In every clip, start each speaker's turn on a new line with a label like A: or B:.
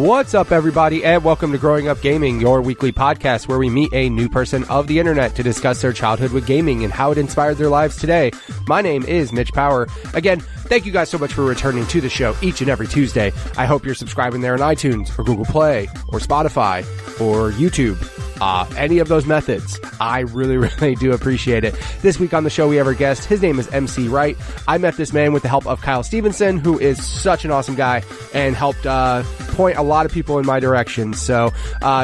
A: What's up, everybody, and welcome to Growing Up Gaming, your weekly podcast where we meet a new person of the internet to discuss their childhood with gaming and how it inspired their lives today. My name is Mitch Power. Again, thank you guys so much for returning to the show each and every Tuesday. I hope you're subscribing there on iTunes or Google Play or Spotify or YouTube. Any of those methods. I really do appreciate it. This week on the show, we have our guest. His name is MC Wright. I met this man with the help of Kyle Stevenson, who is such an awesome guy and helped point a lot of people in my direction. So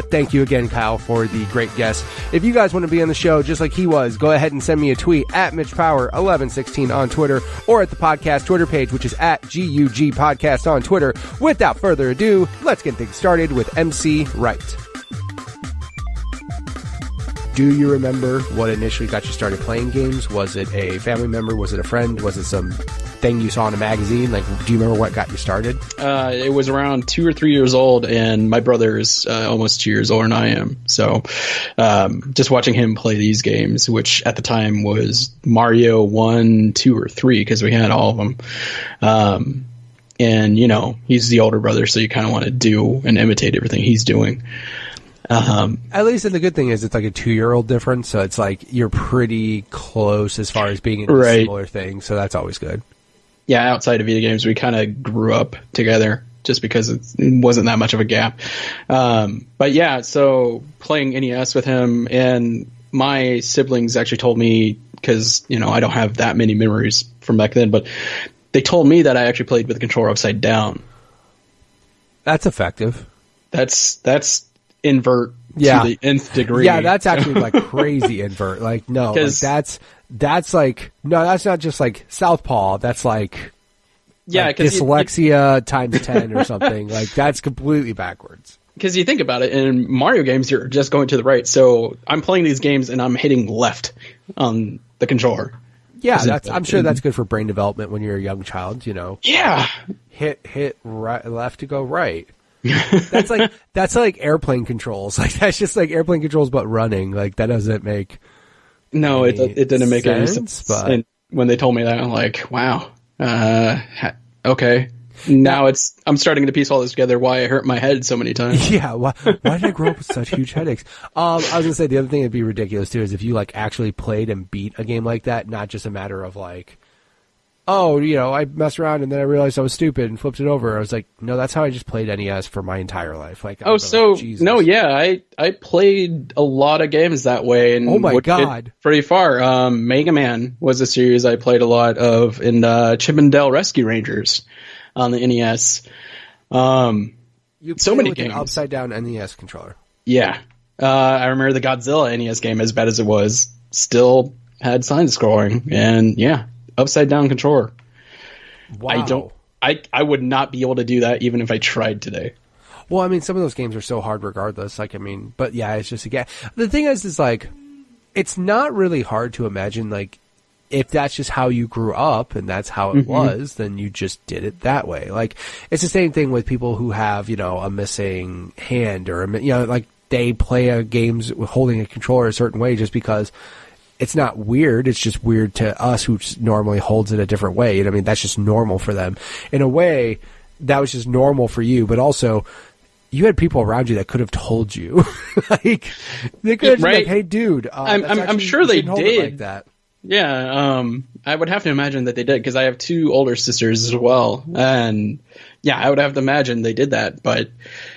A: thank you again, Kyle, for the great guest. If you guys want to be on the show just like he was, go ahead and send me a tweet at MitchPower1116 on Twitter or at the podcast Twitter page, which is at GUG Podcast on Twitter. Without further ado, let's get things started with MC Wright. Do you remember what initially got you started playing games? Was it a family member? Was it a friend? Was it some thing you saw in a magazine? Like, do you remember what got you started?
B: It was around 2 or 3 years old, and my brother is almost 2 years older than I am. So just watching him play these games, which at the time was Mario 1, 2, or 3, because we had all of them. And, you know, he's the older brother, so you kind of want to do and imitate everything he's doing.
A: At least the good thing is it's like a 2-year-old difference, so it's like you're pretty close as far as being into
B: right.
A: Similar things, so that's always good.
B: Yeah, outside of video games, we kind of grew up together just because it wasn't that much of a gap. But yeah, so playing NES with him, and my siblings actually told me, because, you know, I don't have that many memories from back then, but they told me that I actually played with the controller upside down.
A: That's effective.
B: That's invert to the nth degree.
A: Yeah, that's actually like crazy invert. Like, no, like that's like, no, that's not just like southpaw. That's like, dyslexia times 10 or something. Like, that's completely backwards.
B: Because you think about it, in Mario games, you're just going to the right. So I'm playing these games and I'm hitting left on the controller.
A: Yeah, I'm sure that's good for brain development when you're a young child, you know.
B: Yeah.
A: Hit right, left to go right. that's like airplane controls. Like, that's just like airplane controls but running. Like, that doesn't make
B: it didn't make
A: sense,
B: any sense.
A: But
B: and when they told me that, I'm like, wow, okay. Now I'm starting to piece all this together. Why I hurt my head so many times.
A: Yeah, why did I grow up with such huge headaches? I was gonna say the other thing that'd be ridiculous too is if you like actually played and beat a game like that, not just a matter of like, oh, you know, I messed around and then I realized I was stupid and flipped it over. I was like, no, that's how I just played NES for my entire life. Like,
B: I played a lot of games that way. And
A: oh my God.
B: Pretty far. Mega Man was a series I played a lot of, and Chip and Dale Rescue Rangers on the NES.
A: You
B: so many
A: with
B: games.
A: An upside down NES controller.
B: Yeah. I remember the Godzilla NES game, as bad as it was, still had side scrolling, and yeah. Upside down controller.
A: Wow.
B: I would not be able to do that even if I tried today.
A: Well, I mean, some of those games are so hard regardless. Like, I mean, but yeah, it's just again. The thing is like, it's not really hard to imagine, like, if that's just how you grew up and that's how it was, then you just did it that way. Like, it's the same thing with people who have, you know, a missing hand or, you know, like they play games holding a controller a certain way just because it's not weird. It's just weird to us who normally holds it a different way. You know what I mean? That's just normal for them. In a way, that was just normal for you, but also you had people around you that could have told you. Like, they could have been like, hey, dude,
B: I'm sure they did.
A: Like that.
B: Yeah, I would have to imagine that they did, because I have 2 older sisters as well. And yeah, I would have to imagine they did that. But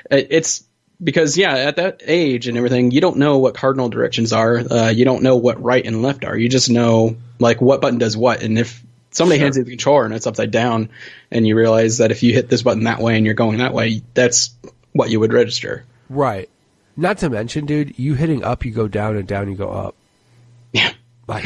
B: it's because, yeah, at that age and everything, you don't know what cardinal directions are. You don't know what right and left are. You just know, like, what button does what. And if somebody hands you the controller and it's upside down, and you realize that if you hit this button that way and you're going that way, that's what you would register. Right.
A: Not to mention, dude, you hitting up, you go down, and down, you go up.
B: Yeah.
A: Like,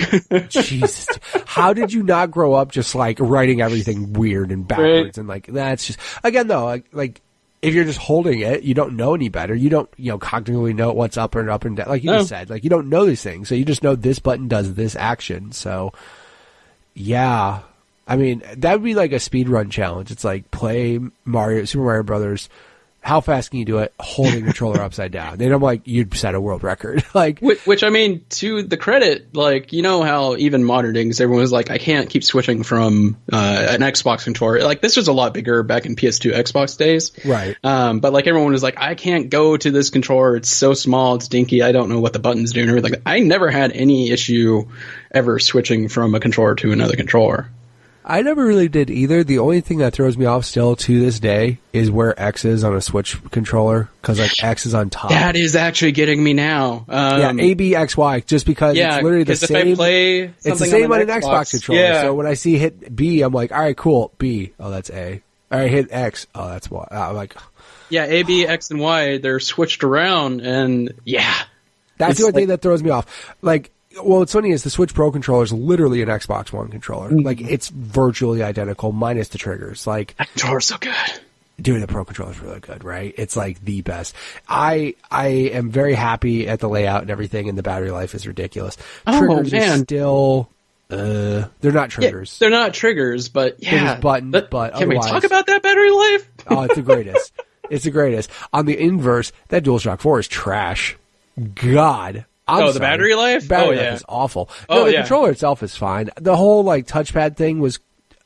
A: Jesus. How did you not grow up just, like, writing everything weird and backwards? Right. And, like, that's just... Again, though, like if you're just holding it, you don't know any better. You don't, you know, cognitively know what's up and down. Like you just said, like, you don't know these things. So you just know this button does this action. So, yeah. I mean, that would be like a speedrun challenge. It's like play Super Mario Brothers How fast can you do it holding a controller upside down? And I'm like, you'd set a world record. Like,
B: which I mean, to the credit, like, you know how even modern days, everyone was like, I can't keep switching from an Xbox controller. Like, this was a lot bigger back in PS2 Xbox days.
A: Right.
B: But like, everyone was like, I can't go to this controller. It's so small. It's dinky. I don't know what the buttons do. And everything. Like, I never had any issue ever switching from a controller to another controller.
A: I never really did either. The only thing that throws me off still to this day is where X is on a Switch controller, because like X is on top.
B: That is actually getting me now.
A: Yeah, A, B, X, Y, just because it's literally the same.
B: If I play
A: it's the same on an Xbox controller.
B: Yeah.
A: So when I see hit B, I'm like, all right, cool. B, oh, that's A. All right, hit X, oh, that's Y. I'm like,
B: yeah, A, B, X, and Y, they're switched around, and yeah.
A: That's the only thing that throws me off. Like, well, what's funny is the Switch Pro controller is literally an Xbox One controller. Like, it's virtually identical, minus the triggers. Like,
B: that controller's so good.
A: Dude, the Pro controller is really good, right? It's like the best. I am very happy at the layout and everything, and the battery life is ridiculous. Triggers are still, they're not triggers.
B: Yeah, they're not triggers, but yeah.
A: There's buttons, but
B: can we
A: otherwise,
B: talk about that battery life?
A: Oh, it's the greatest. It's the greatest. On the inverse, that DualShock 4 is trash. God.
B: The battery life?
A: Battery life is awful. No, the controller itself is fine. The whole like touchpad thing was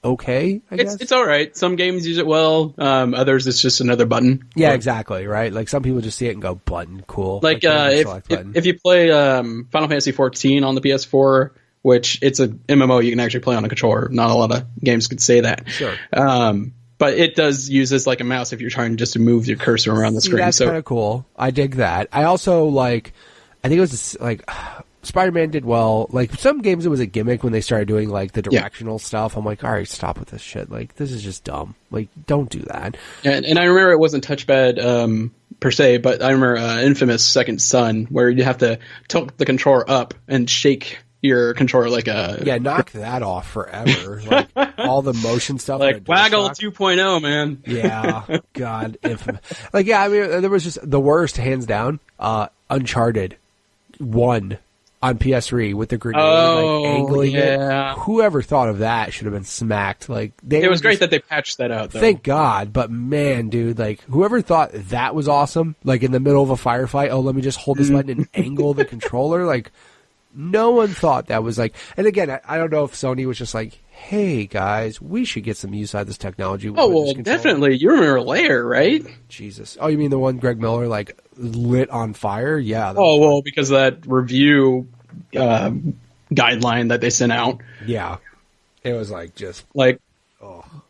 A: okay, I guess.
B: It's all right. Some games use it well. Others, it's just another button.
A: Yeah, exactly. Right. Like some people just see it and go, button, cool.
B: Like if you play Final Fantasy 14 on the PS4, which it's a MMO you can actually play on a controller. Not a lot of games could say that.
A: Sure.
B: But it does use this like a mouse if you're trying just to move your cursor around the screen.
A: That's kind of cool. I dig that. I also like. I think it was like Spider-Man did well. Like some games, it was a gimmick when they started doing like the directional stuff. I'm like, all right, stop with this shit. Like this is just dumb. Like don't do that.
B: And I remember it wasn't touchpad per se, but I remember Infamous Second Son, where you have to tilt the controller up and shake your controller like a
A: knock that off forever. Like all the motion stuff,
B: like Waggle 2.0, man.
A: Yeah, God, Infamous. Like I mean, there was just the worst, hands down. Uncharted 1 on PS3 with the grenade, like angling it. Whoever thought of that should have been smacked. Like
B: it was great that they patched that out, though.
A: Thank God, but man, dude, like whoever thought that was awesome, like in the middle of a firefight, oh, let me just hold this button and angle the controller, like no one thought that was like. And again, I don't know if Sony was just like, hey guys, we should get some use out of this technology.
B: Oh well, definitely. You remember Lair, right?
A: Jesus. Oh, you mean the one Greg Miller like lit on fire? Yeah.
B: Oh well, because of that review guideline that they sent out.
A: Yeah, it was like just
B: like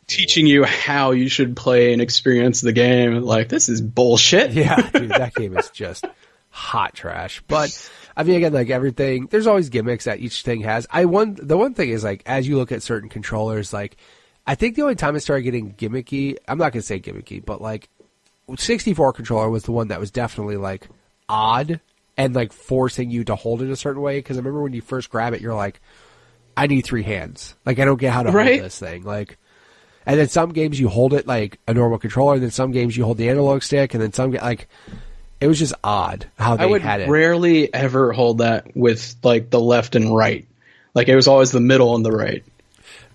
B: teaching you how you should play and experience the game. Like this is bullshit.
A: Yeah, dude, that game is just hot trash. But I mean, again, like everything, there's always gimmicks that each thing has. The one thing is like, as you look at certain controllers, like, I think the only time it started getting gimmicky, I'm not going to say gimmicky, but like, 64 controller was the one that was definitely like odd and like forcing you to hold it a certain way. Cause I remember when you first grab it, you're like, I need 3 hands. Like, I don't get how to hold this thing. Like, and then some games you hold it like a normal controller, and then some games you hold the analog stick, and then some like, it was just odd how they had it.
B: I would rarely ever hold that with like the left and right. Like it was always the middle and the right.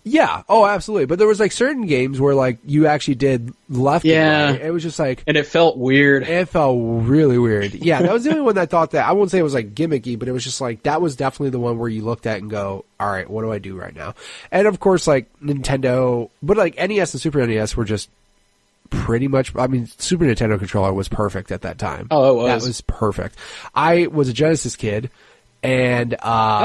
A: Yeah. Oh, absolutely. But there was like certain games where like you actually did left and right. It was just like,
B: and it felt weird.
A: It felt really weird. Yeah, that was the only one that thought that. I wouldn't say it was like gimmicky, but it was just like that was definitely the one where you looked at and go, all right, what do I do right now? And of course, like Nintendo, but like NES and Super NES were just pretty much. I mean, Super Nintendo controller was perfect at that time.
B: Oh, it was.
A: That was perfect. I was a Genesis kid. And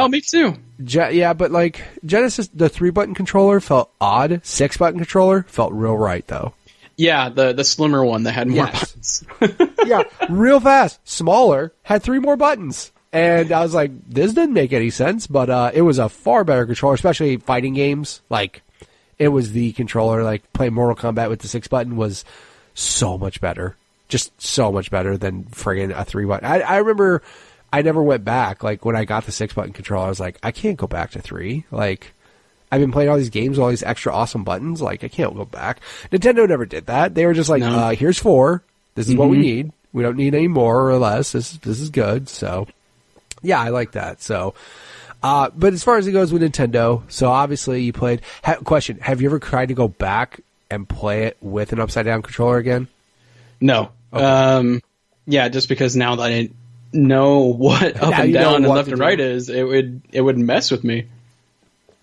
B: me too.
A: Yeah, but like Genesis, the 3-button controller felt odd. 6-button controller felt real right though.
B: Yeah, the slimmer one that had more buttons.
A: Yeah, real fast, smaller, had 3 more buttons. And I was like, this doesn't make any sense, but it was a far better controller, especially fighting games. Like it was the controller. Like playing Mortal Kombat with the 6-button was so much better, just so much better than friggin' a 3-button. I remember. I never went back. Like when I got the 6-button controller, I was like, I can't go back to 3. Like I've been playing all these games, all these extra awesome buttons. Like I can't go back. Nintendo never did that. They were just like, here's 4. This is what we need. We don't need any more or less. This is good. So yeah, I like that. So, but as far as it goes with Nintendo, so obviously you played. Question: have you ever tried to go back and play it with an upside down controller again?
B: No.
A: Okay.
B: Yeah, just because now that I know what up and down and left and right is, it would mess with me.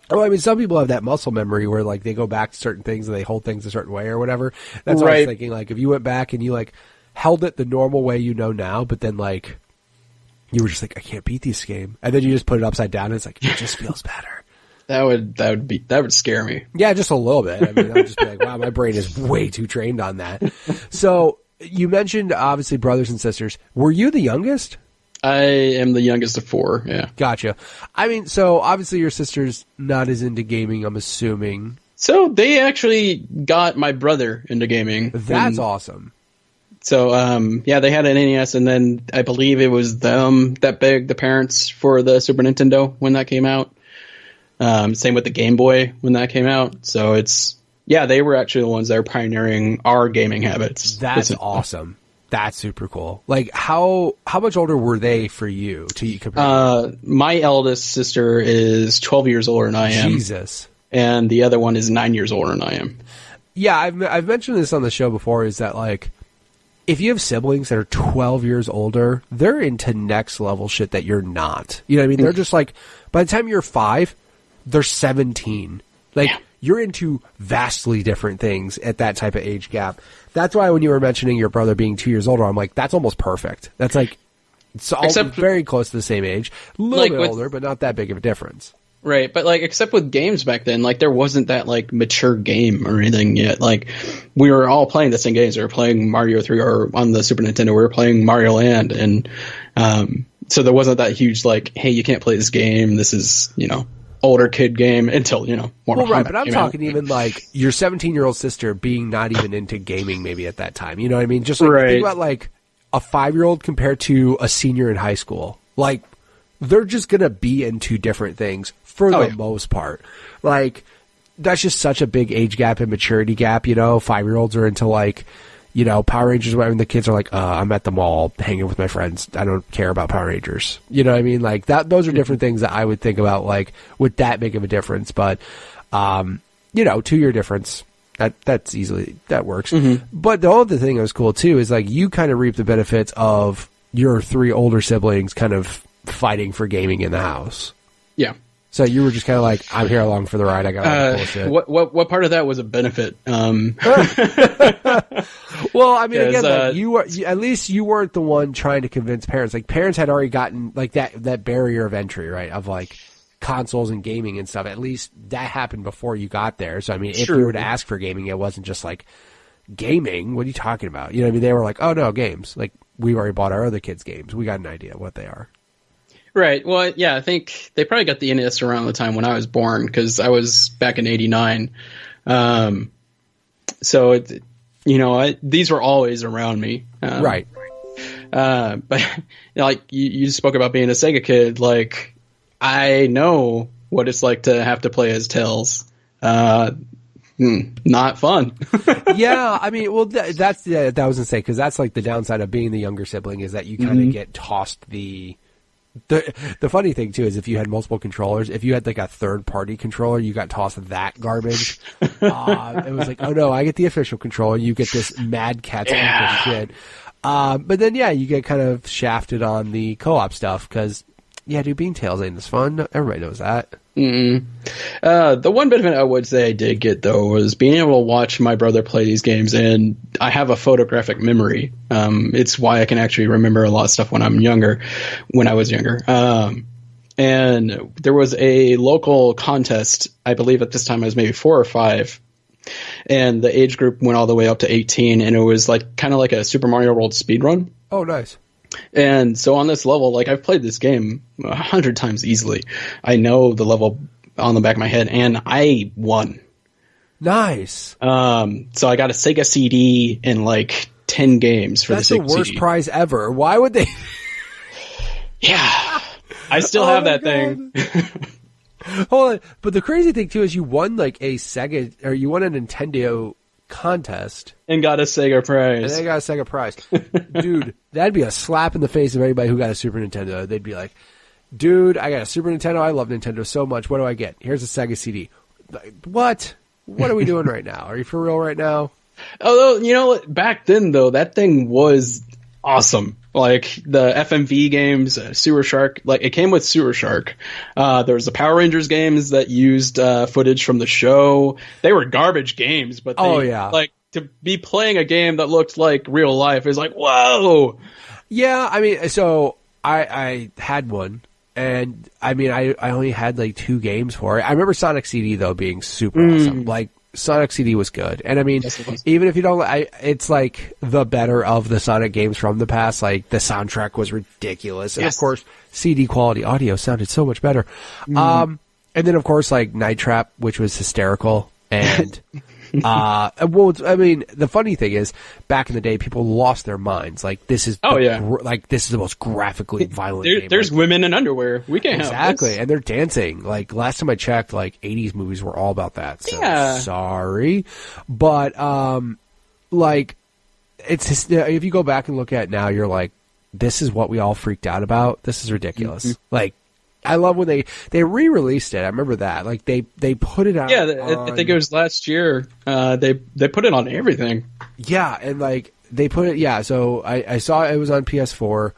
A: Oh, I mean, some people have that muscle memory where, like, they go back to certain things and they hold things a certain way or whatever. That's what I was thinking. Like, if you went back and you, like, held it the normal way you know now, but then, like, you were just like, I can't beat this game. And then you just put it upside down and it's like, it just feels better.
B: That would scare me.
A: Yeah, just a little bit. I mean, I would just be like, wow, my brain is way too trained on that. So, you mentioned, obviously, brothers and sisters. Were you the youngest?
B: I am the youngest of 4, yeah.
A: Gotcha. I mean, so obviously your sister's not as into gaming, I'm assuming.
B: So they actually got my brother into gaming.
A: That's awesome.
B: So, yeah, they had an NES, and then I believe it was them that begged the parents for the Super Nintendo when that came out. Same with the Game Boy when that came out. So yeah, they were actually the ones that were pioneering our gaming habits.
A: That's awesome. That's super cool. Like, how much older were they for you to compare?
B: My eldest sister is 12 years older than I am.
A: Jesus.
B: And the other one is 9 years older than I am.
A: Yeah, I've mentioned this on the show before, is that, like, if you have siblings that are 12 years older, they're into next level shit that you're not. You know what I mean? They're just like, by the time you're 5, they're 17. Like, you're into vastly different things at that type of age gap. That's why when you were mentioning your brother being 2 years older, I'm like, that's almost perfect. That's like, it's all very close to the same age. A little bit older, but not that big of a difference.
B: Right, but like, except with games back then, like, there wasn't that, like, mature game or anything yet. Like, we were all playing the same games. We were playing Mario 3, or on the Super Nintendo, we were playing Mario Land, and so there wasn't that huge, like, hey, you can't play this game. This is, older kid game until,
A: Mortal Kombat. Right, but I'm talking even like your 17-year-old sister being not even into gaming maybe at that time. You know what I mean? Just like, think about like a 5-year-old compared to a senior in high school. Like, they're just going to be into different things for the most part. Like, that's just such a big age gap and maturity gap, 5-year-olds are into like, Power Rangers, when the kids are like, I'm at the mall hanging with my friends. I don't care about Power Rangers. You know what I mean? Like, those are different things that I would think about, like, with that big of a difference. But, 2-year difference, that's easily, that works. Mm-hmm. But the other thing that was cool too is like, you kind of reap the benefits of your 3 older siblings kind of fighting for gaming in the house.
B: Yeah.
A: So you were just kind of like, I'm here along for the ride. I got all the bullshit.
B: What part of that was a benefit?
A: Well, I mean, again, like, at least you weren't the one trying to convince parents. Like, parents had already gotten like that barrier of entry, right? Of like consoles and gaming and stuff. At least that happened before you got there. So I mean, if you were to ask for gaming, it wasn't just like gaming. What are you talking about? You know what I mean? They were like, oh no, games. Like, we've already bought our other kids' games. We got an idea what they are.
B: Right. Well, yeah, I think they probably got the NES around the time when I was born, because I was back in '89. So, these were always around me.
A: Right.
B: But like you spoke about being a Sega kid, like, I know what it's like to have to play as Tails. Not fun.
A: Yeah, I mean, well, that was going to say, because that's like the downside of being the younger sibling, is that you kind of get tossed the funny thing too is if you had multiple controllers, if you had like a third party controller, you got tossed that garbage. It was like, oh no, I get the official controller, you get this Mad Catz shit. But then you get kind of shafted on the co-op stuff, because dude, being Tails ain't as fun. Everybody knows that.
B: The one benefit I would say I did get, though, was being able to watch my brother play these games, and I have a photographic memory. It's why I can actually remember a lot of stuff when I was younger. And there was a local contest, I believe at this time I was maybe 4 or 5, and the age group went all the way up to 18, and it was like kind of like a Super Mario World speedrun.
A: Oh, nice.
B: And so on this level, like, I've played this game 100 times easily. I know the level on the back of my head, and I won.
A: Nice.
B: So I got a Sega CD and like 10 games for the Sega CD.
A: That's the worst prize ever. Why would they?
B: Yeah. I still have that thing.
A: Hold on. But the crazy thing too is you won like a Sega, or you won a Nintendo contest
B: and got a Sega prize.
A: And they got a Sega prize. Dude, that'd be a slap in the face of everybody who got a Super Nintendo. They'd be like, dude, I got a Super Nintendo. I love Nintendo so much. What do I get? Here's a Sega CD. Like, what? What are we doing right now? Are you for real right now?
B: Although, you know, back then though, that thing was awesome. Like the FMV games, Sewer Shark, like it came with Sewer Shark. There was the Power Rangers games that used footage from the show. They were garbage games, but like to be playing a game that looked like real life is like, whoa.
A: Yeah, I mean, so I had one, and I mean, I only had like 2 games for it. I remember Sonic CD though being super awesome. Like Sonic CD was good, and I mean, even if you don't, it's like the better of the Sonic games from the past. Like the soundtrack was ridiculous, and of course, CD quality audio sounded so much better. And then of course, like Night Trap, which was hysterical, and well, I mean, the funny thing is, back in the day, people lost their minds. Like this is, like this is the most graphically violent game.
B: There's women in underwear. We can't have this.
A: And they're dancing. Like last time I checked, like 80s movies were all about that. So sorry, but like it's just, if you go back and look at it now, you're like, this is what we all freaked out about. This is ridiculous. Like. I love when they re-released it. I remember that. Like they put it out.
B: Yeah, I think it was last year. They put it on everything.
A: Yeah, and like they put it. Yeah, so I saw it was on PS4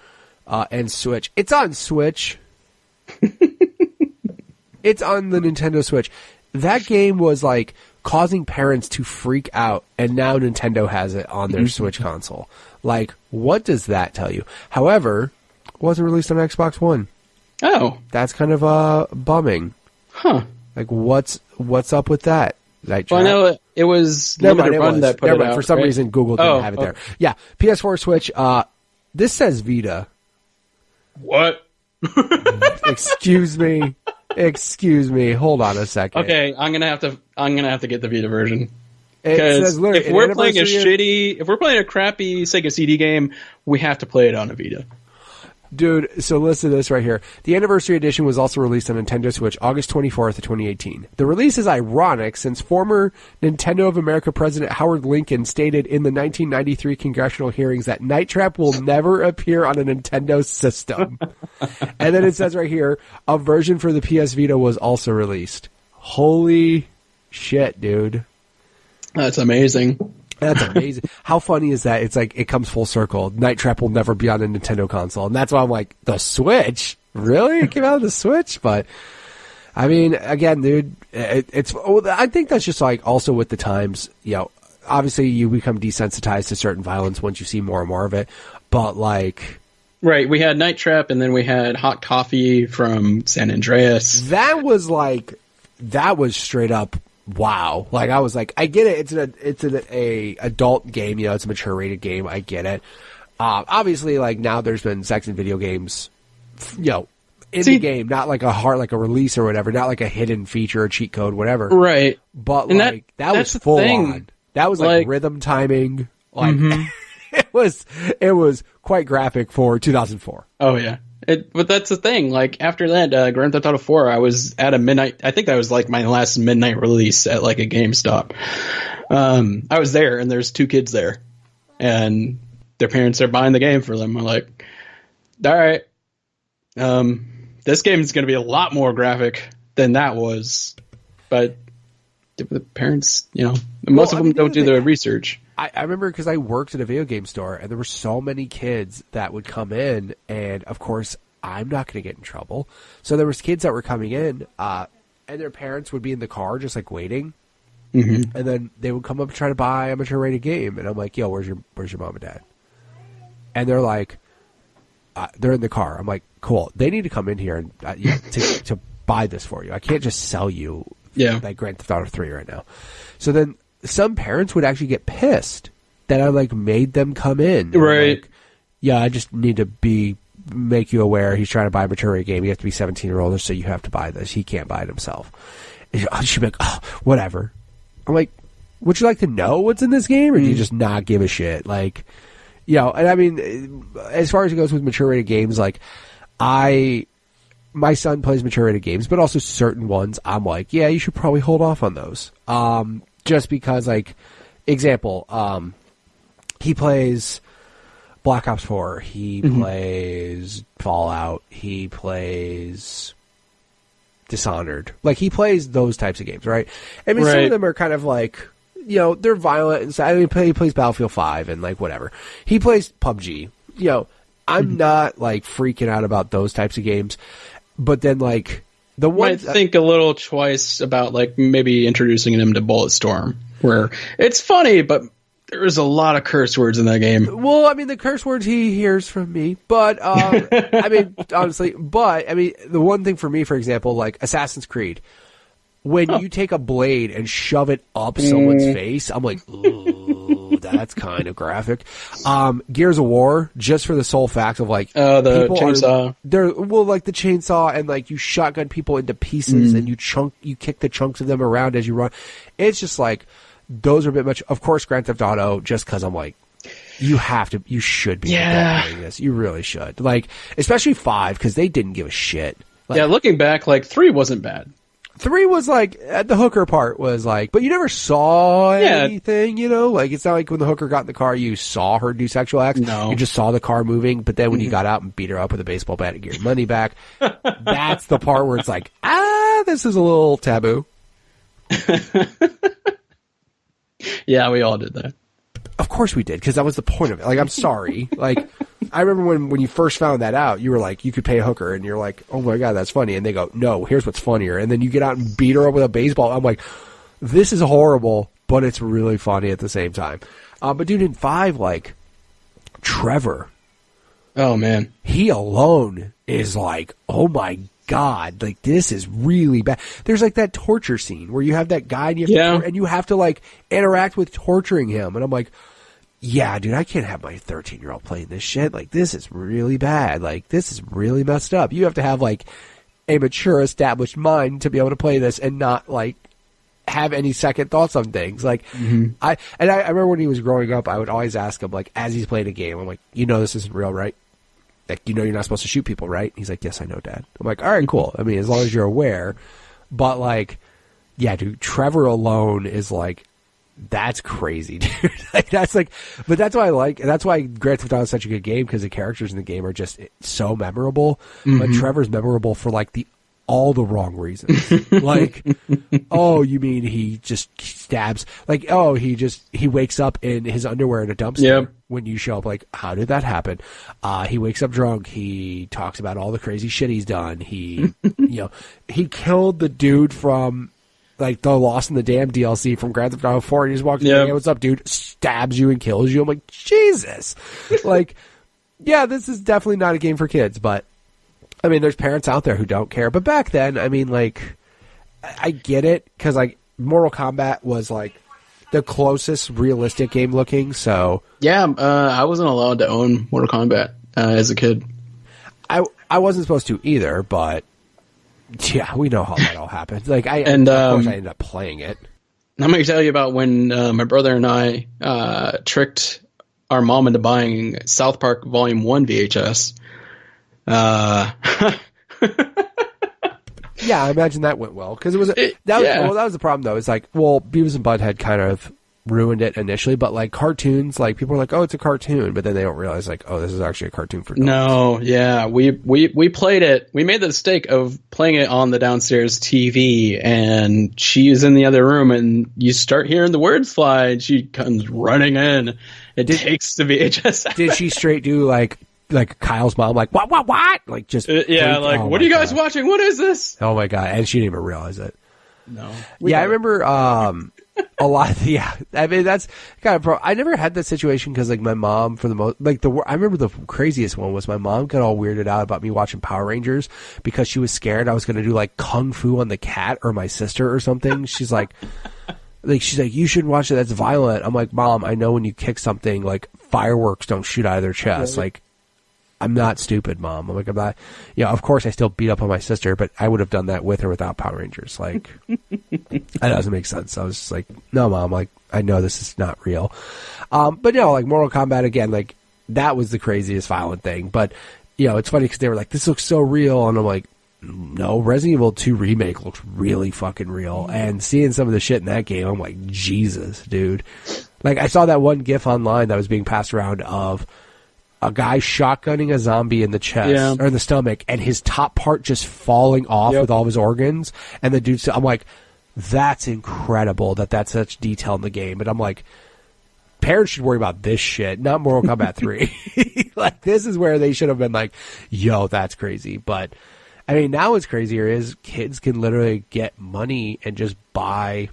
A: and Switch. It's on Switch. It's on the Nintendo Switch. That game was like causing parents to freak out, and now Nintendo has it on their Switch console. Like, what does that tell you? However, it wasn't released on Xbox One.
B: Oh,
A: that's kind of bumming.
B: Huh?
A: Like, what's up with that?
B: Well, I know it was Limited Run that put it out.
A: For some reason, Google didn't have it there. Yeah, PS4, Switch. This says Vita.
B: What?
A: Excuse me. Hold on a second.
B: Okay, I'm gonna have to get the Vita version.
A: Because
B: if we're playing a crappy Sega CD game, we have to play it on a Vita.
A: Dude, so listen to this right here. The Anniversary Edition was also released on Nintendo Switch August 24th of 2018. The release is ironic since former Nintendo of America President Howard Lincoln stated in the 1993 congressional hearings that Night Trap will never appear on a Nintendo system. And then it says right here, a version for the PS Vita was also released. Holy shit, dude.
B: That's amazing.
A: That's amazing. How funny is that? It's like, it comes full circle. Night Trap will never be on a Nintendo console. And that's why I'm like, the Switch? Really? It came out on the Switch? But, I mean, again, dude, I think that's just like also with the times, you know, obviously you become desensitized to certain violence once you see more and more of it. But like...
B: Right, we had Night Trap and then we had Hot Coffee from San Andreas.
A: That was straight up... Wow. Like, I was like, I get it. It's an adult game, you know, it's a mature rated game. I get it. Obviously, like, now there's been sex in video games, you know, in the game, not like a release or whatever, not like a hidden feature or cheat code, whatever.
B: Right.
A: But, and like, that was full on. That was like rhythm timing. Like, it was quite graphic for 2004.
B: Oh, yeah. But that's the thing. Like, after that, Grand Theft Auto 4, I was at a midnight. I think that was like my last midnight release at like a GameStop. I was there, and there's 2 kids there, and their parents are buying the game for them. I'm like, all right, this game is going to be a lot more graphic than that was. But the parents, you know, most of them don't do their research.
A: I remember because I worked at a video game store, and there were so many kids that would come in, and of course, I'm not going to get in trouble. So there was kids that were coming in, and their parents would be in the car just like waiting, and then they would come up and try to buy a mature rated game, and I'm like, "Yo, where's your mom and dad?" And they're like, "They're in the car." I'm like, "Cool." They need to come in here and to buy this for you. I can't just sell you like Grand Theft Auto 3 right now. So then. Some parents would actually get pissed that I like made them come in.
B: Right.
A: Like, yeah, I just need to make you aware he's trying to buy a mature game. You have to be 17 or older, so you have to buy this. He can't buy it himself. And she'd be like, oh, whatever. I'm like, would you like to know what's in this game, or do you just not give a shit? Like, you know, and I mean, as far as it goes with mature rated games, like, my son plays mature rated games, but also certain ones, I'm like, yeah, you should probably hold off on those. Just because, like, example, he plays Black Ops 4, he plays Fallout, he plays Dishonored. Like, he plays those types of games, right? I mean, some of them are kind of like, you know, they're violent. And so, I mean, he plays Battlefield 5 and, like, whatever. He plays PUBG. You know, I'm not, like, freaking out about those types of games. But then, like, the one...
B: Might think a little twice about, like, maybe introducing him to Bulletstorm, where it's funny, but there's a lot of curse words in that game.
A: Well, I mean, the curse words he hears from me, but, I mean, honestly, but, I mean, the one thing for me, for example, like, Assassin's Creed, when you take a blade and shove it up someone's face, I'm like, ooh, that's kind of graphic. Gears of War, just for the sole fact of like,
B: the chainsaw.
A: Like the chainsaw and like you shotgun people into pieces and you kick the chunks of them around as you run. It's just like, those are a bit much. Of course, Grand Theft Auto, just because I'm like, you should be playing this. You really should. Like, especially 5, because they didn't give a shit. Like,
B: yeah, looking back, like 3 wasn't bad.
A: 3 was like, at the hooker part was like, but you never saw anything, you know? Like, it's not like when the hooker got in the car, you saw her do sexual acts.
B: No.
A: You just saw the car moving, but then when you got out and beat her up with a baseball bat and get your money back, that's the part where it's like, this is a little taboo.
B: Yeah, we all did that.
A: Of course we did, because that was the point of it. Like, I'm sorry. Like, I remember when you first found that out, you were like, you could pay a hooker, and you're like, oh my God, that's funny. And they go, no, here's what's funnier. And then you get out and beat her up with a baseball. I'm like, this is horrible, but it's really funny at the same time. But dude, in 5, like, Trevor.
B: Oh, man.
A: He alone is like, oh my God, like, this is really bad. There's like that torture scene where you have that guy and you have to like interact with torturing him. And I'm like, yeah, dude, I can't have my 13-year-old playing this shit. Like, this is really bad. Like, this is really messed up. You have to have like a mature, established mind to be able to play this and not like have any second thoughts on things. Like, I remember when he was growing up, I would always ask him, like, as he's playing a game, I'm like, you know, this isn't real, right? Like, you know, you're not supposed to shoot people, right? He's like, yes, I know, Dad. I'm like, all right, cool. I mean, as long as you're aware. But like, yeah, dude, Trevor alone is like, that's crazy, dude. Like, that's like, but that's why I like, that's why Grand Theft Auto is such a good game, because the characters in the game are just so memorable. But Trevor's memorable for like all the wrong reasons. Like, oh, you mean he just stabs? Like, oh, he wakes up in his underwear in a dumpster when you show up. Like, how did that happen? He wakes up drunk. He talks about all the crazy shit he's done. He, he killed the dude from like the Lost in the Dam DLC from Grand Theft Auto 4. And he just walks in, hey, what's up, dude? Stabs you and kills you. I'm like, Jesus. Like, yeah, this is definitely not a game for kids, but I mean, there's parents out there who don't care. But back then, I mean, like, I get it, because, like, Mortal Kombat was, like, the closest realistic game looking, so...
B: Yeah, I wasn't allowed to own Mortal Kombat as a kid.
A: I wasn't supposed to either, but, yeah, we know how that all happened. Like, of course I ended up playing it.
B: I'm going to tell you about when my brother and I tricked our mom into buying South Park Volume 1 VHS.
A: Yeah, I imagine that went well, because that was the problem though. It's like, well, Beavis and Butthead kind of ruined it initially, but like cartoons, like people are like, oh, it's a cartoon, but then they don't realize like, oh, this is actually a cartoon for adults.
B: No, yeah, we played it. We made the mistake of playing it on the downstairs TV, and she is in the other room, and you start hearing the words fly, and she comes running in. It takes the VHS out.
A: Did she straight do like Kyle's mom, like, what? Like, just...
B: like, what are you guys watching? What is this?
A: Oh, my God. And she didn't even realize it.
B: No.
A: Yeah, I remember a lot of... Yeah, I mean, that's kind of... I never had that situation, because, like, my mom, for the most... Like, I remember the craziest one was my mom got all weirded out about me watching Power Rangers, because she was scared I was going to do, like, Kung Fu on the cat or my sister or something. She's like... she's like, you shouldn't watch it. That's violent. I'm like, Mom, I know when you kick something, like, fireworks don't shoot out of their chest. Like, I'm not stupid, Mom. I'm like, I'm not, of course I still beat up on my sister, but I would have done that with or without Power Rangers. Like, that doesn't make sense. I was just like, no, Mom, like, I know this is not real. But like Mortal Kombat, again, like, that was the craziest violent thing. But, it's funny because they were like, this looks so real. And I'm like, no, Resident Evil 2 Remake looks really fucking real. And seeing some of the shit in that game, I'm like, Jesus, dude. Like, I saw that one GIF online that was being passed around of a guy shotgunning a zombie in the chest or in the stomach, and his top part just falling off with all of his organs. And the dude, I'm like, that's incredible that that's such detail in the game. But I'm like, parents should worry about this shit, not Mortal Kombat 3. Like, this is where they should have been like, yo, that's crazy. But, I mean, now what's crazier is kids can literally get money and just buy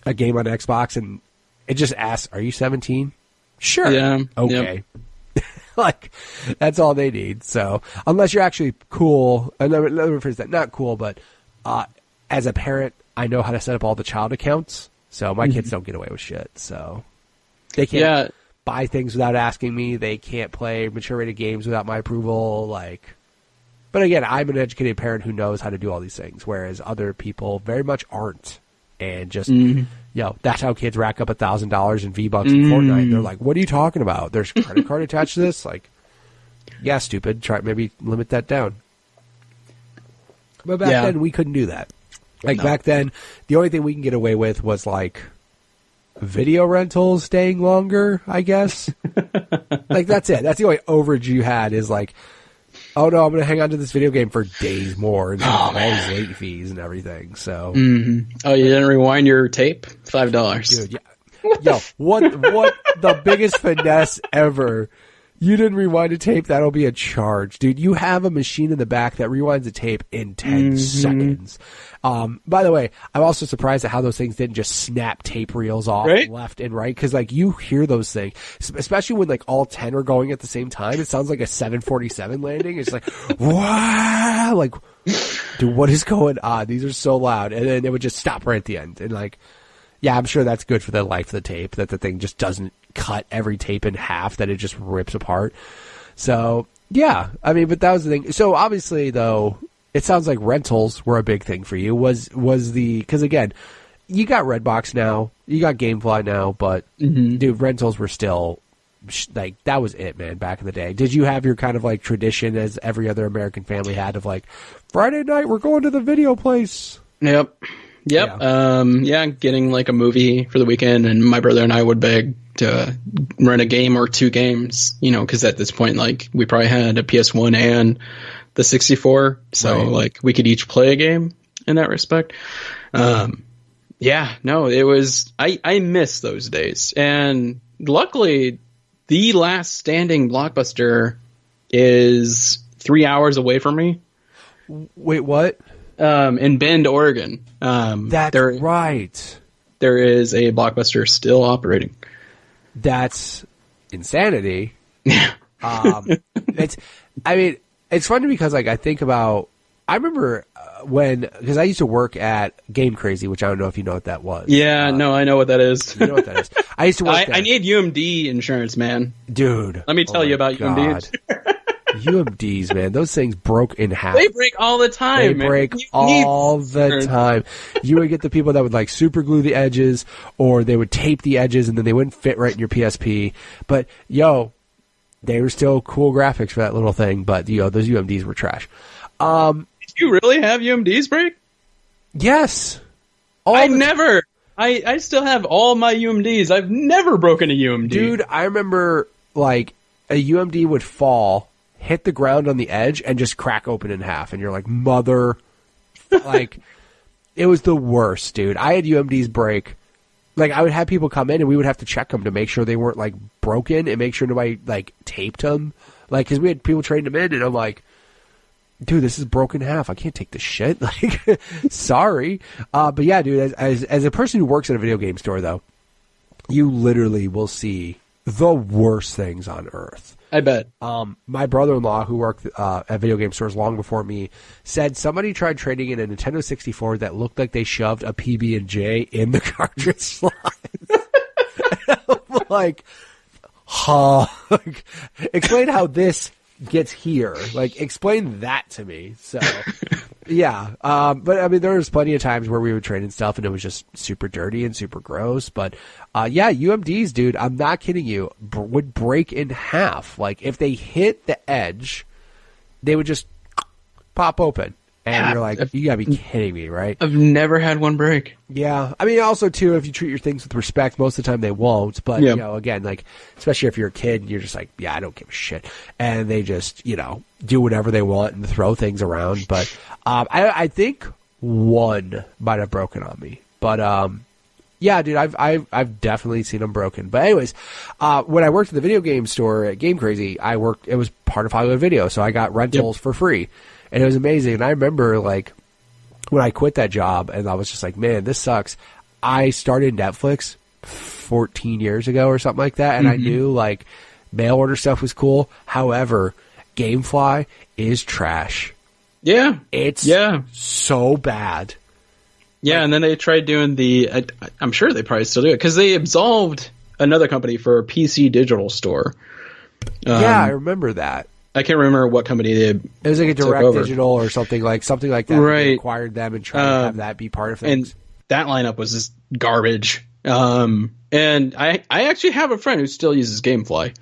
A: a game on Xbox, and it just asks, are you 17? Sure.
B: Yeah.
A: Okay. Yep. Like, that's all they need. So, unless you're actually cool, let me rephrase that, not cool, but as a parent, I know how to set up all the child accounts, so my kids don't get away with shit. So, they can't buy things without asking me. They can't play mature rated games without my approval. Like, but again, I'm an educated parent who knows how to do all these things, whereas other people very much aren't. And just, that's how kids rack up $1,000 in V-Bucks in Fortnite. They're like, what are you talking about? There's a credit card attached to this? Like, yeah, stupid. Try maybe limit that down. But back then, we couldn't do that. Like, back then, the only thing we can get away with was, like, video rentals staying longer, I guess. Like, that's it. That's the only overage you had is, like, oh, no, I'm going to hang on to this video game for days more and all these late fees and everything. So,
B: oh, you didn't rewind your tape? $5.
A: Dude, yeah. Yo, what the biggest finesse ever. You didn't rewind a tape, that'll be a charge. Dude, you have a machine in the back that rewinds a tape in 10 seconds. By the way, I'm also surprised at how those things didn't just snap tape reels off left and right. Cause like you hear those things, especially when like all 10 are going at the same time. It sounds like a 747 landing. It's like, wow, like, dude, what is going on? These are so loud. And then it would just stop right at the end. And like, yeah, I'm sure that's good for the life of the tape, that the thing just doesn't cut every tape in half, that it just rips apart. So, yeah, I mean, but that was the thing. So, obviously, though, it sounds like rentals were a big thing for you. Because, again, you got Redbox now, you got Gamefly now, but, dude, rentals were still, like, that was it, man, back in the day. Did you have your kind of, like, tradition, as every other American family had, of, like, Friday night, we're going to the video place?
B: Yep. Getting like a movie for the weekend, and my brother and I would beg to rent a game or two games, because at this point, like, we probably had a PS1 and the 64, so like we could each play a game in that respect. It was, I miss those days, and luckily the last standing Blockbuster is 3 hours away from me.
A: Wait, what?
B: In Bend, Oregon.
A: That's right.
B: There is a Blockbuster still operating.
A: That's insanity. It's funny because like I think about, I remember because I used to work at Game Crazy, which I don't know if you know what that was.
B: Yeah, no, I know what that is.
A: You know what that is. I used to work there.
B: I need UMD insurance, man.
A: Dude.
B: Let me tell you about UMD.
A: UMDs, man, those things broke in half.
B: They break all the time.
A: They break all the time. You would get the people that would like super glue the edges, or they would tape the edges and then they wouldn't fit right in your PSP. But they were still cool graphics for that little thing. But those UMDs were trash.
B: Did you really have UMDs break?
A: Yes.
B: I still have all my UMDs. I've never broken a UMD.
A: Dude, I remember like a UMD would fall, hit the ground on the edge, and just crack open in half. And you're like, like, it was the worst, dude. I had UMDs break. Like, I would have people come in, and we would have to check them to make sure they weren't, like, broken, and make sure nobody, like, taped them. Like, because we had people trading them in, and I'm like, dude, this is broken in half. I can't take this shit. Like, sorry. But yeah, dude, as a person who works at a video game store, though, you literally will see the worst things on earth.
B: I bet.
A: My brother-in-law, who worked at video game stores long before me, said somebody tried trading in a Nintendo 64 that looked like they shoved a PB&J in the cartridge slot. I'm like, like, explain how this gets here. Like, explain that to me. So, yeah. But I mean, there was plenty of times where we would trade in stuff and it was just super dirty and super gross. But, yeah, UMDs, dude, I'm not kidding you, would break in half. Like, if they hit the edge, they would just pop open. And you're like, you gotta be kidding me, right?
B: I've never had one break.
A: Yeah. I mean, also, too, if you treat your things with respect, most of the time they won't. But, again, like, especially if you're a kid, you're just like, yeah, I don't give a shit. And they just, do whatever they want and throw things around. But I think one might have broken on me. But yeah, dude, I've definitely seen them broken. But anyways, when I worked at the video game store at Game Crazy, it was part of Hollywood Video, so I got rentals for free, and it was amazing. And I remember like when I quit that job, and I was just like, man, this sucks. I started Netflix 14 years ago or something like that, and I knew like mail order stuff was cool. However, GameFly is trash.
B: Yeah,
A: it's so bad.
B: Yeah, and then they tried doing I'm sure they probably still do it, because they absolved another company for a PC digital store.
A: Yeah, I remember that.
B: I can't remember what company they
A: It was like a Direct Digital or something like that.
B: Right.
A: They acquired them and tried to have that be part of things.
B: And that lineup was just garbage. And I actually have a friend who still uses GameFly.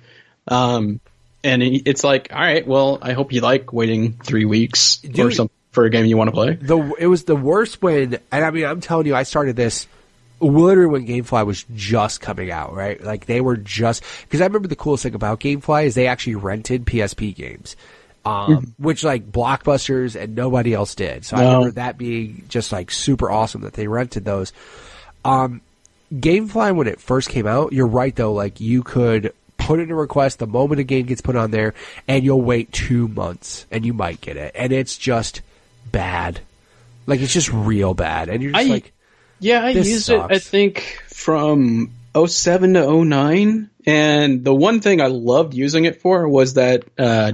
B: And it's like, all right, well, I hope you like waiting 3 weeks or something for a game you want to play.
A: It was the worst when, and I mean, I'm telling you, I started this literally when GameFly was just coming out, right? Like they were just, because I remember the coolest thing about GameFly is they actually rented PSP games, which like Blockbusters and nobody else did. So I remember that being just like super awesome that they rented those. GameFly, when it first came out, you're right though, like you could put in a request the moment a game gets put on there, and you'll wait 2 months and you might get it, and it's just bad. Like it's just real bad, and you're just like,
B: yeah, I used it I think from 07 to 09, and the one thing I loved using it for was that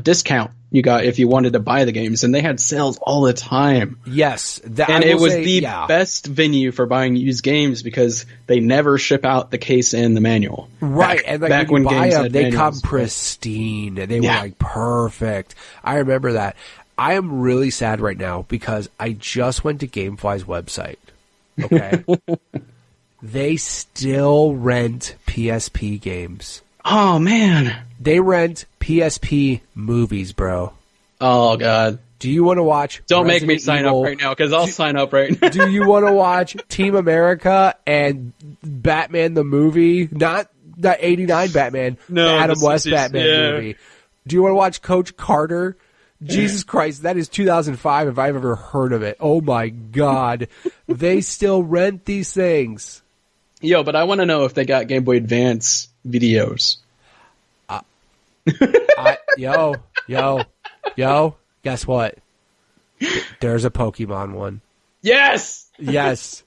B: discount you got if you wanted to buy the games, and they had sales all the time.
A: Yes,
B: and it was the best venue for buying used games because they never ship out the case and the manual.
A: Right, and like back when you buy them, they come pristine. They were like perfect. I remember that. I am really sad right now because I just went to GameFly's website. Okay, they still rent PSP games.
B: Oh man,
A: they rent PSP movies, bro.
B: Oh god.
A: Do you want to watch?
B: Don't make me sign up right now, because I'll sign up right now.
A: Do you want to watch Team America and Batman the movie? Not the '89 Batman, the Adam West Batman movie. Do you want to watch Coach Carter? Jesus Christ, that is 2005 if I've ever heard of it. Oh my God. They still rent these things.
B: Yo, but I want to know if they got Game Boy Advance videos.
A: Yo, guess what? There's a Pokemon one.
B: Yes!
A: Yes.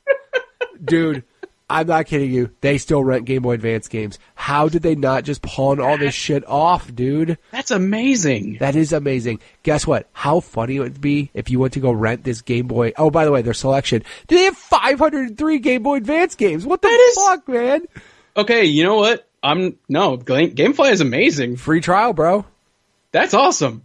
A: Dude, I'm not kidding you. They still rent Game Boy Advance games. How did they not just pawn all this shit off, dude?
B: That's amazing.
A: That is amazing. Guess what? How funny it would be if you went to go rent this Game Boy. Oh, by the way, their selection. Do they have 503 Game Boy Advance games? What the fuck, man?
B: Okay, you know what? GameFly is amazing.
A: Free trial, bro.
B: That's awesome.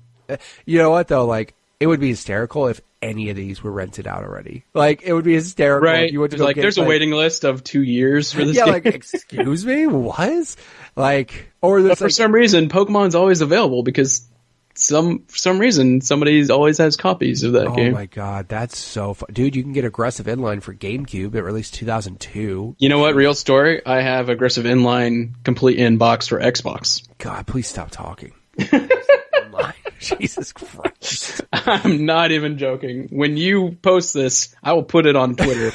A: You know what, though? Like, it would be hysterical if any of these were rented out already. Like, it would be hysterical.
B: Right.
A: If you went to
B: There's a waiting list of 2 years for this game.
A: Yeah, like, excuse me? What? Like, or there's
B: for some reason, Pokemon's always available because for some reason, somebody always has copies of that game.
A: Oh my god, that's so fun. Dude, you can get Aggressive Inline for GameCube. It released 2002.
B: You know what? Real story. I have Aggressive Inline complete in box for Xbox.
A: God, please stop talking. Jesus Christ.
B: I'm not even joking. When you post this, I will put it on Twitter.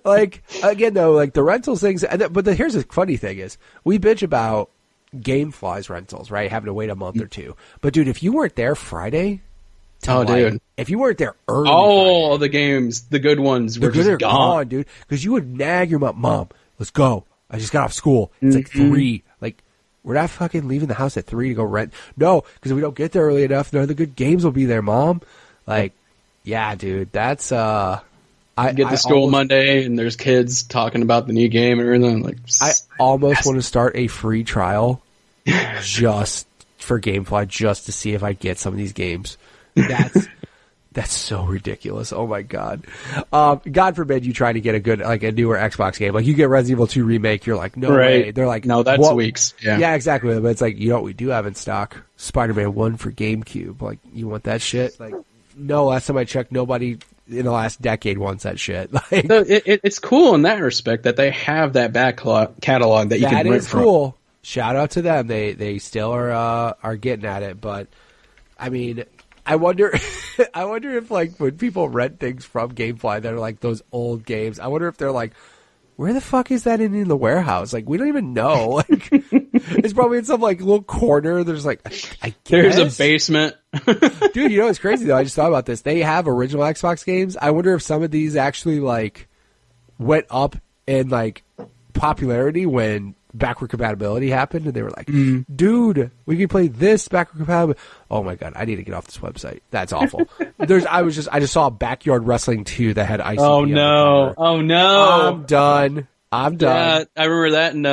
A: Like, again, though, like the rentals things, but here's the funny thing is, we bitch about GameFly's rentals, right? Having to wait a month or two. But dude, if you weren't there Friday,
B: dude,
A: if you weren't there early,
B: all the games, the good ones, were just gone,
A: dude. Because you would nag your mom, let's go. I just got off school. It's like 3. Like, we're not fucking leaving the house at 3 to go rent. No, because if we don't get there early enough, none of the good games will be there, Mom. Like, yeah, dude, that's
B: I get to school Monday and there's kids talking about the new game and everything. Like,
A: I almost want to start a free trial just for GameFly, just to see if I get some of these games. That's so ridiculous. Oh my god. God forbid you try to get a newer Xbox game. Like you get Resident Evil 2 remake, you're like, no way. They're like,
B: no, that's weeks.
A: Yeah, exactly. But it's like, you know what we do have in stock? Spider-Man 1 for GameCube. Like, you want that shit? Like, no, last time I checked, nobody in the last decade wants that shit. Like,
B: so it's cool in that respect that they have that back catalog that you can rent from.
A: That is cool. Shout out to them. They still are getting at it. But I mean, I wonder I wonder if, like, when people rent things from GameFly that are, like, those old games, I wonder if they're like, where the fuck is that in the warehouse? Like, we don't even know. Like, it's probably in some, like, little corner. There's, like, I guess.
B: There's a basement.
A: Dude, you know what's crazy, though? I just thought about this. They have original Xbox games. I wonder if some of these actually, like, went up in, like, popularity when backward compatibility happened, and they were like, dude, we can play this backward compatible. Oh my god, I need to get off this website. That's awful. I just saw Backyard Wrestling 2 that had ICP.
B: Oh no. Oh no.
A: I'm done.
B: Yeah, I remember that in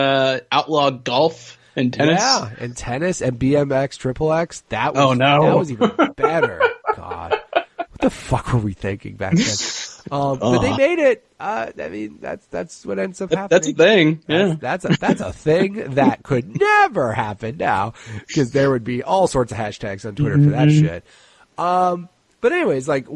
B: Outlaw Golf and tennis.
A: Yeah, and tennis and BMX Triple X. That was,
B: oh no.
A: That was even better. God. What the fuck were we thinking back then? But they made it. I mean, that's what ends up happening.
B: That's a thing. Yeah,
A: that's a thing that could never happen now, because there would be all sorts of hashtags on Twitter for that shit. But anyways, like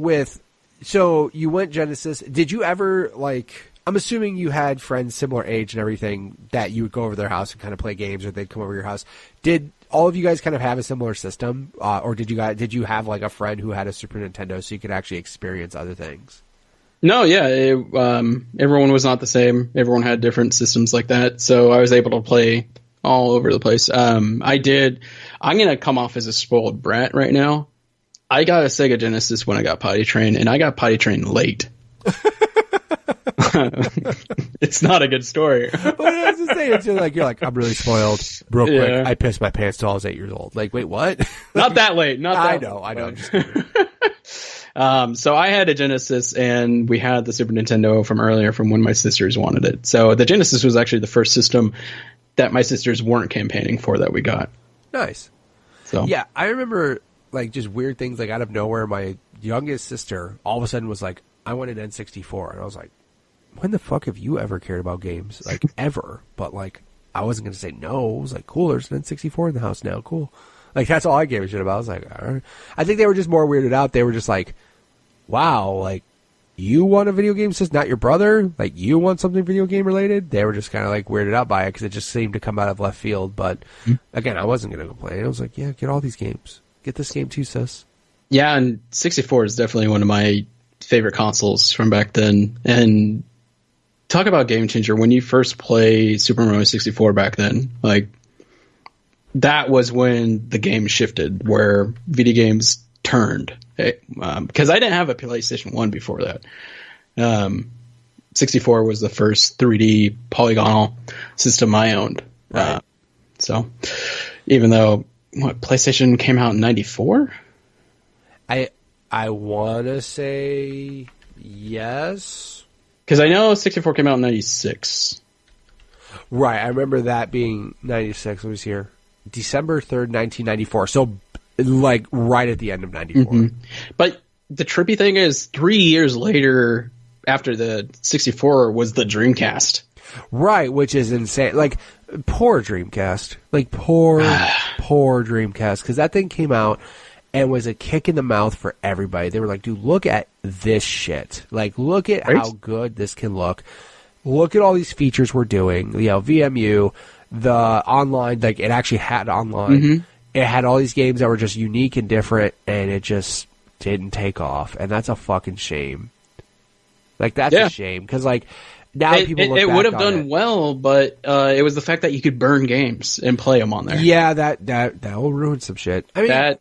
A: so you went Genesis. Did you ever, like? I'm assuming you had friends similar age and everything that you would go over their house and kind of play games, or they'd come over your house. Did all of you guys kind of have a similar system, or did you have like a friend who had a Super Nintendo so you could actually experience other things?
B: No, yeah, everyone was not the same. Everyone had different systems like that, so I was able to play all over the place. I'm gonna come off as a spoiled brat right now. I got a Sega Genesis when I got potty trained, and I got potty trained late. It's not a good story.
A: Well, I was just saying, you're like, I'm really spoiled. Real quick, I pissed my pants till I was 8 years old. Like, wait, what?
B: Not that late.
A: I know. I'm just kidding.
B: So I had a Genesis, and we had the Super Nintendo from earlier, from when my sisters wanted it. So the Genesis was actually the first system that my sisters weren't campaigning for that we got.
A: Nice. So yeah, I remember like just weird things like out of nowhere. My youngest sister all of a sudden was like, I want an N64, and I was like, when the fuck have you ever cared about games? Like, ever. But like, I wasn't going to say no. I was like, cool, there's an N64 in the house now. Cool. Like, that's all I gave a shit about. I was like, all right. I think they were just more weirded out. They were just like, wow, like, you want a video game system, not your brother? Like, you want something video game related? They were just kind of like weirded out by it because it just seemed to come out of left field. But again, I wasn't going to complain. I was like, yeah, get all these games. Get this game too, sis.
B: Yeah, and 64 is definitely one of my favorite consoles from back then. And talk about game changer. When you first play Super Mario 64 back then, like, that was when the game shifted, where video games turned. Because I didn't have a PlayStation 1 before that. 64 was the first 3D polygonal system I owned.
A: Right.
B: So even though PlayStation came out in 94?
A: I want to say yes.
B: Because I know 64 came out in 96.
A: Right, I remember that being 96. It was here. December 3rd, 1994. So, like, right at the end of 94. Mm-hmm.
B: But the trippy thing is, 3 years later, after the 64, was the Dreamcast.
A: Right, which is insane. Like, poor Dreamcast. Like, poor Dreamcast. Because that thing came out and was a kick in the mouth for everybody. They were like, dude, look at this shit. Like, look at how good this can look. Look at all these features we're doing. You know, VMU, the online, like, it actually had online. Mm-hmm. It had all these games that were just unique and different, and it just didn't take off. And that's a fucking shame. Like, that's a shame. Because, like, now people look back on it.
B: It would have done well, but it was the fact that you could burn games and play them on there.
A: Yeah, that will ruin some shit. I mean,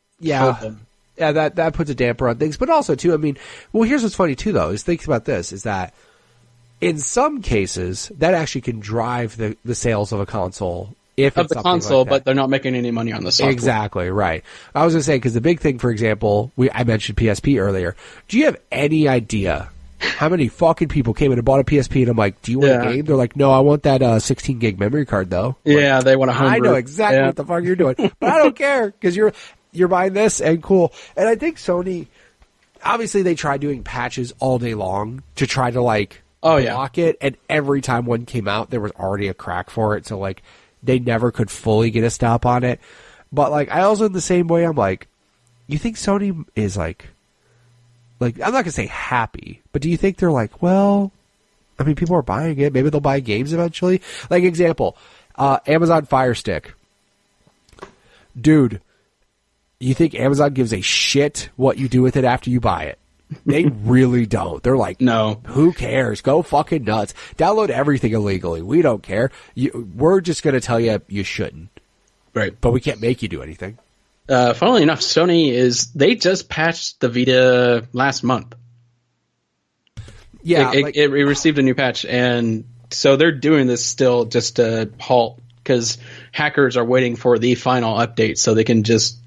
A: that puts a damper on things. But also, too, I mean, well, here's what's funny, too, though, is think about this, is that in some cases, that actually can drive the sales of a console.
B: Of the console, like, but they're not making any money on the software.
A: Exactly, right. I was going to say, because the big thing, for example, I mentioned PSP earlier. Do you have any idea how many fucking people came in and bought a PSP, and I'm like, do you want a game? They're like, no, I want that 16 gig memory card, though.
B: Yeah,
A: like,
B: they want 100.
A: I know exactly what the fuck you're doing, but I don't care, because you're buying this, and cool. And I think Sony, obviously they tried doing patches all day long to try to, like, block it, and every time one came out, there was already a crack for it, so, like, they never could fully get a stop on it. But, like, I also, in the same way, I'm like, you think Sony is, like, I'm not going to say happy, but do you think they're like, well, I mean, people are buying it. Maybe they'll buy games eventually. Like, example, Amazon Fire Stick. Dude, You think Amazon gives a shit what you do with it after you buy it? They really don't. They're like,
B: no,
A: who cares? Go fucking nuts. Download everything illegally. We don't care. We're just going to tell you you shouldn't.
B: Right.
A: But we can't make you do anything.
B: Funnily enough, they just patched the Vita last month.
A: Yeah.
B: It received a new patch, and so they're doing this still just to halt, because hackers are waiting for the final update so they can just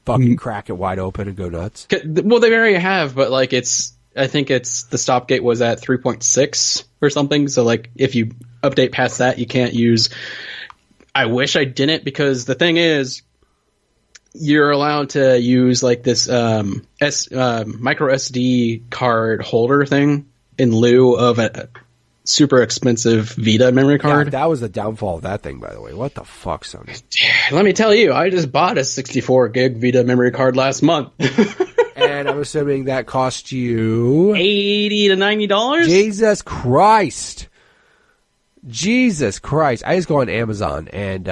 A: fucking crack it wide open and go nuts.
B: Well, they already have, but like I think the stop gate was at 3.6 or something. So like if you update past that, you can't use. I wish I didn't, because the thing is, you're allowed to use like this micro SD card holder thing in lieu of a super expensive Vita memory card.
A: Yeah, that was the downfall of that thing, by the way. What the fuck, Sony?
B: Let me tell you, I just bought a 64 gig Vita memory card last month.
A: And I'm assuming that cost you
B: $80 to $90.
A: Jesus Christ. Jesus Christ. I just go on Amazon and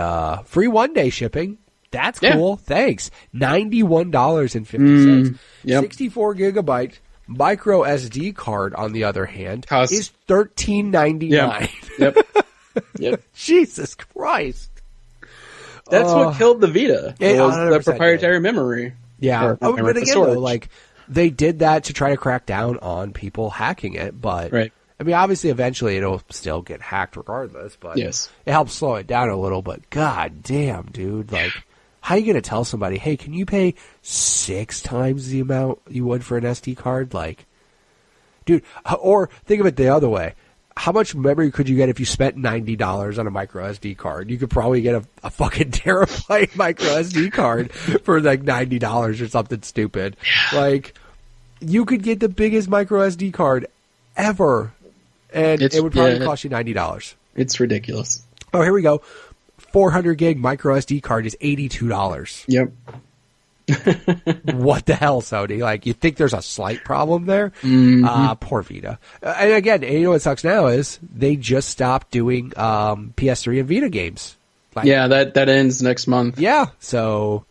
A: free 1-day shipping. That's cool. Yeah. Thanks. $91.50.
B: Yep.
A: 64 gigabyte micro SD card, on the other hand, is $13.99.
B: Yep.
A: Jesus Christ.
B: That's what killed the Vita. It was the proprietary memory.
A: Yeah. But again, though, like, they did that to try to crack down on people hacking it, but
B: right.
A: I mean, obviously, eventually it'll still get hacked regardless, but
B: yes,
A: it helps slow it down a little. But god damn, dude, like, how are you going to tell somebody, hey, can you pay 6 times the amount you would for an SD card? Like, dude, or think of it the other way. How much memory could you get if you spent $90 on a micro SD card? You could probably get a fucking terabyte micro SD card for like $90 or something stupid. Like, you could get the biggest micro SD card ever, and it would probably cost you $90.
B: It's ridiculous.
A: Oh, here we go. 400 gig micro SD card is $82.
B: Yep.
A: What the hell, Sony? Like, you think there's a slight problem there? Poor Vita. And again, you know what sucks now is they just stopped doing PS3 and Vita games. Like,
B: yeah, that ends next month.
A: Yeah, so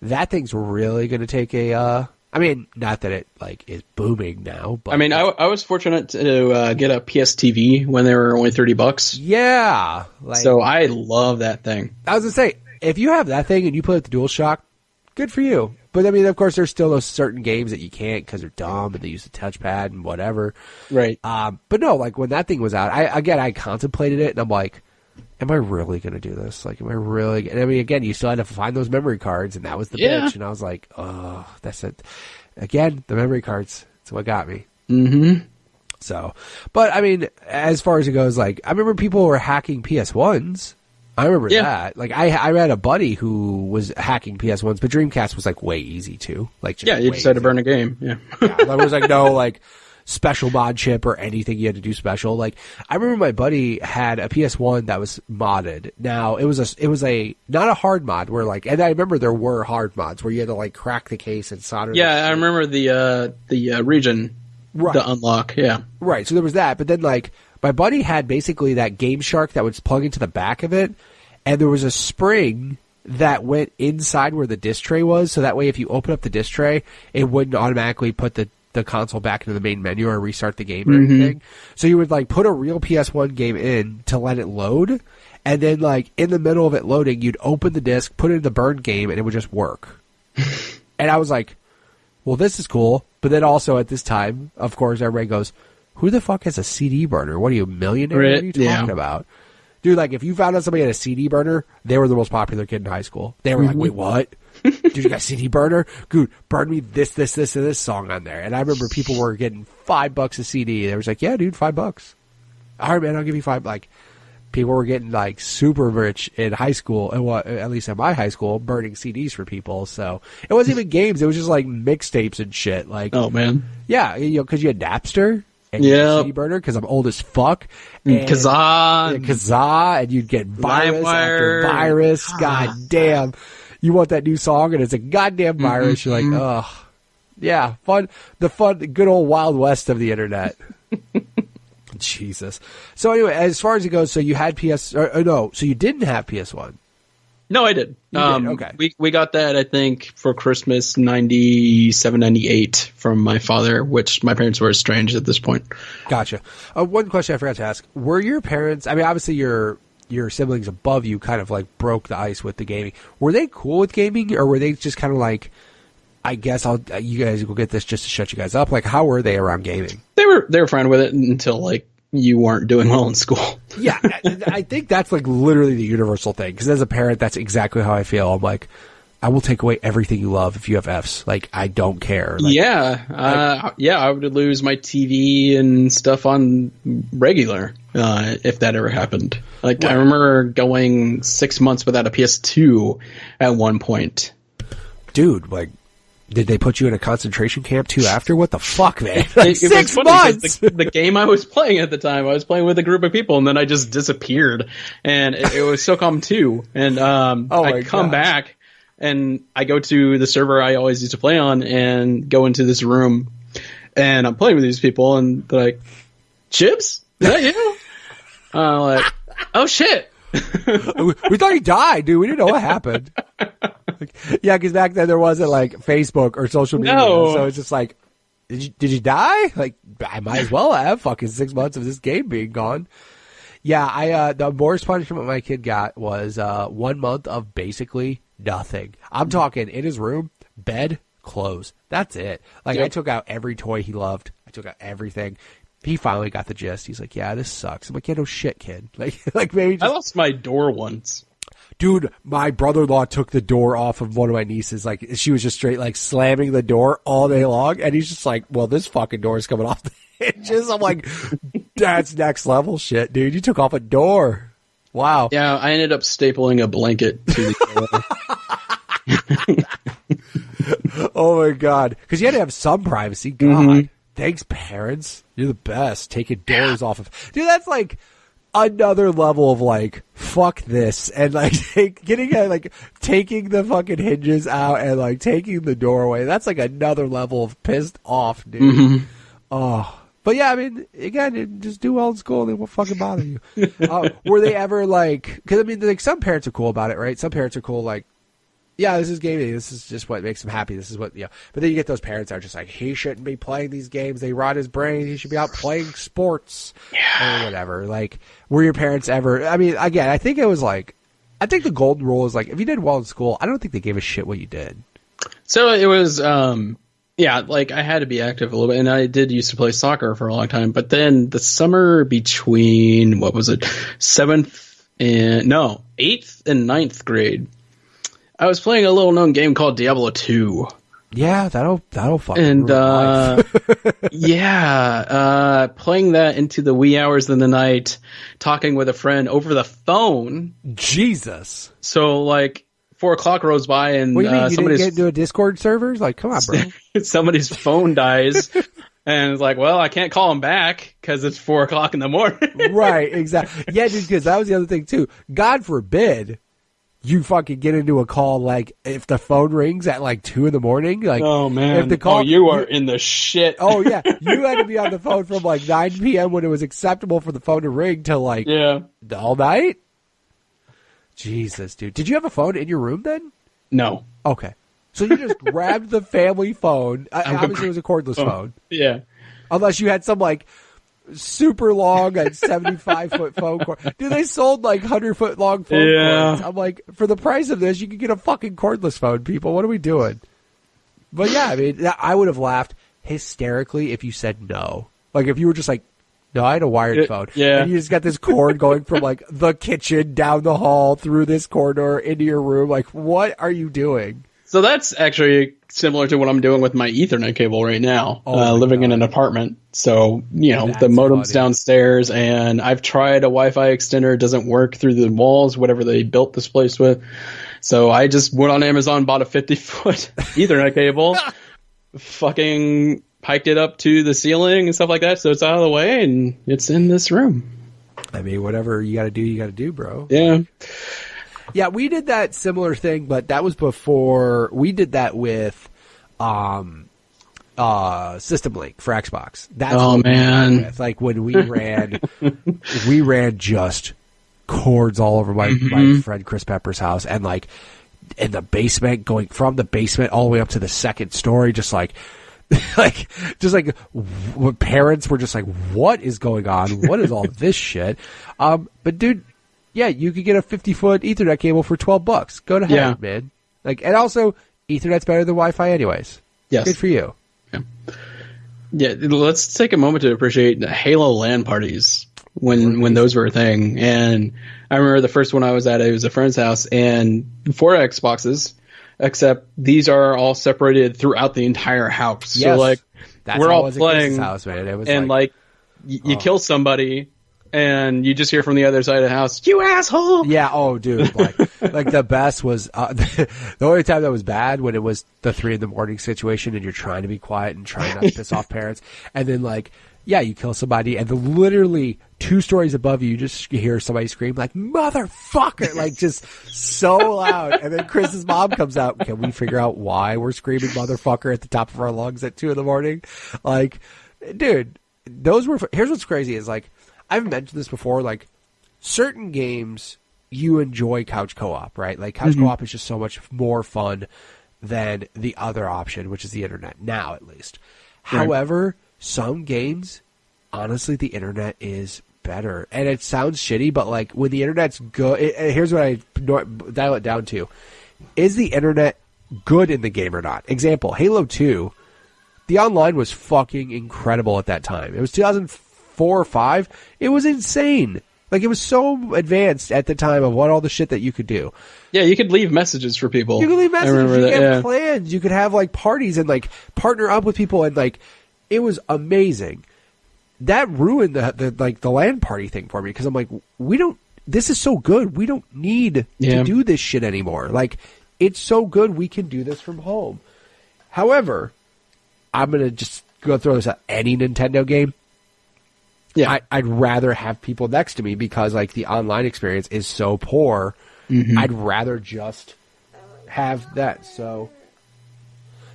A: that thing's really going to take a... I mean, not that it like is booming now, but...
B: I mean, I was fortunate to get a PS TV when they were only $30.
A: Yeah.
B: Like, so I love that thing.
A: I was going to say, if you have that thing and you put it the DualShock, good for you. But I mean, of course, there's still those certain games that you can't because they're dumb and they use the touchpad and whatever.
B: Right.
A: But no, like when that thing was out, I contemplated it and I'm like, am I really going to do this? Like, am I really? And I mean, again, you still had to find those memory cards, and that was the bitch. And I was like, oh, that's it. Again, the memory cards. That's what got me.
B: Mm-hmm.
A: So, but I mean, as far as it goes, like, I remember people were hacking PS1s. I remember that. Like, I had a buddy who was hacking PS1s, but Dreamcast was like way easy too. Like,
B: just you just had to burn a game. Yeah.
A: There was like no like special mod chip or anything you had to do special. Like, I remember my buddy had a PS1 that was modded. Now it was a not a hard mod where like, and I remember there were hard mods where you had to like crack the case and solder.
B: Yeah, I remember the region,
A: right.
B: The unlock. Yeah,
A: right. So there was that, but then like my buddy had basically that Game Shark that would plug into the back of it, and there was a spring that went inside where the disc tray was, so that way if you open up the disc tray, it wouldn't automatically put the console back into the main menu or restart the game or anything. So you would like put a real PS1 game in to let it load, and then like in the middle of it loading, you'd open the disc, put it in the burn game, and it would just work. And I was like, well, this is cool. But then also at this time, of course, everybody goes, who the fuck has a CD burner? What are you, a millionaire? What are you talking about? Dude, like, if you found out somebody had a CD burner, they were the most popular kid in high school. They were like, wait, what? Dude, you got a CD burner? Dude, burn me this, and this song on there. And I remember people were getting $5 a CD. They was like, yeah, dude, $5. All right, man, I'll give you $5. Like, people were getting, like, super rich in high school, and at least in my high school, burning CDs for people. So it wasn't even games. It was just, like, mixtapes and shit. Like,
B: oh, man.
A: Yeah, you know, because you had Napster. And CD burner because I'm old as fuck.
B: And
A: Kazaa, and you'd get virus after virus. God damn. You want that new song and it's a goddamn virus. You're like, oh, yeah, fun. The good old Wild West of the internet. Jesus. So anyway, as far as it goes, so you had so you didn't have PS1.
B: No, I did.
A: You did? Okay.
B: We got that, I think, for Christmas 97, 98 from my father, which my parents were estranged at this point.
A: Gotcha. One question I forgot to ask. Were your parents, I mean, obviously your siblings above you kind of like broke the ice with the gaming. Were they cool with gaming, or were they just kind of like, I guess you guys will get this just to shut you guys up? Like, how were they around gaming?
B: They were fine with it until like you weren't doing well in school.
A: Yeah, I think that's like literally the universal thing. Because as a parent, that's exactly how I feel. I'm like, I will take away everything you love if you have Fs. Like, I don't care. Like,
B: I would lose my TV and stuff on regular if that ever happened. Like, right. I remember going 6 months without a PS2 at one point.
A: Dude, like, did they put you in a concentration camp too after? What the fuck, man? Like, 6 months!
B: The game I was playing at the time, I was playing with a group of people, and then I just disappeared. And it was SOCOM 2. And I come back, and I go to the server I always used to play on, and go into this room, and I'm playing with these people, and they're like, Chips? Is that you? I'm like, oh shit!
A: We thought he died, dude. We didn't know what happened. Yeah, because back then there wasn't like Facebook or social media, so it's just like, did you die? Like, I might as well have fucking 6 months of this game being gone. Yeah, the worst punishment my kid got was 1 month of basically nothing. I'm talking in his room, bed, clothes. That's it. Like, yep. I took out every toy he loved. I took out everything. He finally got the gist. He's like, yeah, this sucks. I'm like, yeah, no shit, kid. Like maybe just...
B: I lost my door once.
A: Dude, my brother-in-law took the door off of one of my nieces. Like, she was just straight, like, slamming the door all day long. And he's just like, well, this fucking door is coming off the hinges. I'm like, that's next level shit, dude. You took off a door. Wow.
B: Yeah, I ended up stapling a blanket to the door.
A: Oh, my God. Because you had to have some privacy. God. Mm-hmm. Thanks, parents. You're the best. Taking doors off of... Dude, that's like... another level of like, fuck this, and like taking the fucking hinges out and like taking the door away. That's like another level of pissed off, dude. Mm-hmm. Oh, but yeah, I mean, again, just do well in school and they won't fucking bother you. Were they ever like? Because I mean, like some parents are cool about it, right? Some parents are cool, like, yeah, this is gaming. This is just what makes him happy. This is what, But then you get those parents that are just like, he shouldn't be playing these games. They rot his brain. He should be out playing sports or whatever. Like, were your parents ever? I mean, again, I think the golden rule is like, if you did well in school, I don't think they gave a shit what you did.
B: So it was, like I had to be active a little bit, and I did used to play soccer for a long time. But then the summer between what was it, 8th and 9th grade. I was playing a little known game called Diablo 2.
A: Yeah, that'll fucking
B: and playing that into the wee hours of the night, talking with a friend over the phone.
A: Jesus.
B: So like 4 o'clock rolls by and
A: what do you mean? You didn't get into a Discord server? Like, come on, bro.
B: Somebody's phone dies. And it's like, well, I can't call him back because it's 4 o'clock in the morning.
A: Right, exactly. Yeah, dude, because that was the other thing too. God forbid you fucking get into a call, like, if the phone rings at, like, 2 in the morning, like...
B: Oh, man.
A: If the call,
B: you are in the shit.
A: Oh, yeah. You had to be on the phone from, like, 9 p.m. when it was acceptable for the phone to ring till, like...
B: Yeah.
A: All night? Jesus, dude. Did you have a phone in your room then?
B: No.
A: Okay. So you just grabbed the family phone. Obviously, it was a cordless phone.
B: Yeah.
A: Unless you had some, like... super long, like 75-foot phone cord. Dude, they sold like 100-foot long phone cords. I'm like, for the price of this, you can get a fucking cordless phone, people. What are we doing? But yeah, I mean, I would have laughed hysterically if you said no. Like if you were just like, no, I had a wired phone.
B: Yeah.
A: And you just got this cord going from like the kitchen down the hall through this corridor into your room. Like, what are you doing?
B: So that's actually similar to what I'm doing with my Ethernet cable right now, living in an apartment. So, that's the modem's downstairs, and I've tried a Wi-Fi extender. It doesn't work through the walls, whatever they built this place with. So I just went on Amazon, bought a 50-foot Ethernet cable, fucking piked it up to the ceiling and stuff like that. So it's out of the way, and it's in this room.
A: I mean, whatever you got to do, bro.
B: Yeah.
A: Yeah, we did that similar thing, but that was before we did that with System Link for Xbox. That's
B: man.
A: Like when we ran just cords all over my friend Chris Pepper's house, and like in the basement, going from the basement all the way up to the second story, just like parents were just like, what is going on? What is all this shit? But dude, yeah, you could get a 50-foot Ethernet cable for $12. Go to hell, man. Like, and also Ethernet's better than Wi-Fi anyways.
B: Yes.
A: Good for you.
B: Yeah, let's take a moment to appreciate the Halo LAN parties when those were a thing. And I remember the first one I was at, it was a friend's house, and 4 Xboxes, except these are all separated throughout the entire house.
A: Yes.
B: So like
A: That's
B: we're
A: all
B: all
A: was
B: playing,
A: house, man. It was
B: and like you kill somebody, and you just hear from the other side of the house, "You asshole!"
A: Yeah. Oh, dude. Like the best was the only time that was bad when it was the 3 a.m. situation, and you're trying to be quiet and trying not to piss off parents, and then like, yeah, you kill somebody, and then literally 2 stories above you, you just hear somebody scream like "motherfucker," like just so loud, and then Chris's mom comes out. Can we figure out why we're screaming "motherfucker" at the top of our lungs at 2 a.m? Like, dude, those were. Here's what's crazy is like, I've mentioned this before, like certain games you enjoy couch co-op, right? Like couch co-op is just so much more fun than the other option, which is the internet now, at least. Right. However, some games, honestly, the internet is better. And it sounds shitty, but like when the internet's good, here's what I dial it down to. Is the internet good in the game or not? Example, Halo 2, the online was fucking incredible at that time. It was 2004 or 5. It was insane. Like, it was so advanced at the time of what all the shit that you could do.
B: Yeah, you could leave messages for people.
A: You could leave messages. You could have plans. You could have, like, parties and, like, partner up with people. And, like, it was amazing. That ruined the LAN party thing for me. Because I'm like, this is so good. We don't need to do this shit anymore. Like, it's so good. We can do this from home. However, I'm going to just go throw this at any Nintendo game. Yeah, I'd rather have people next to me because like the online experience is so poor. I'd rather just have that. So,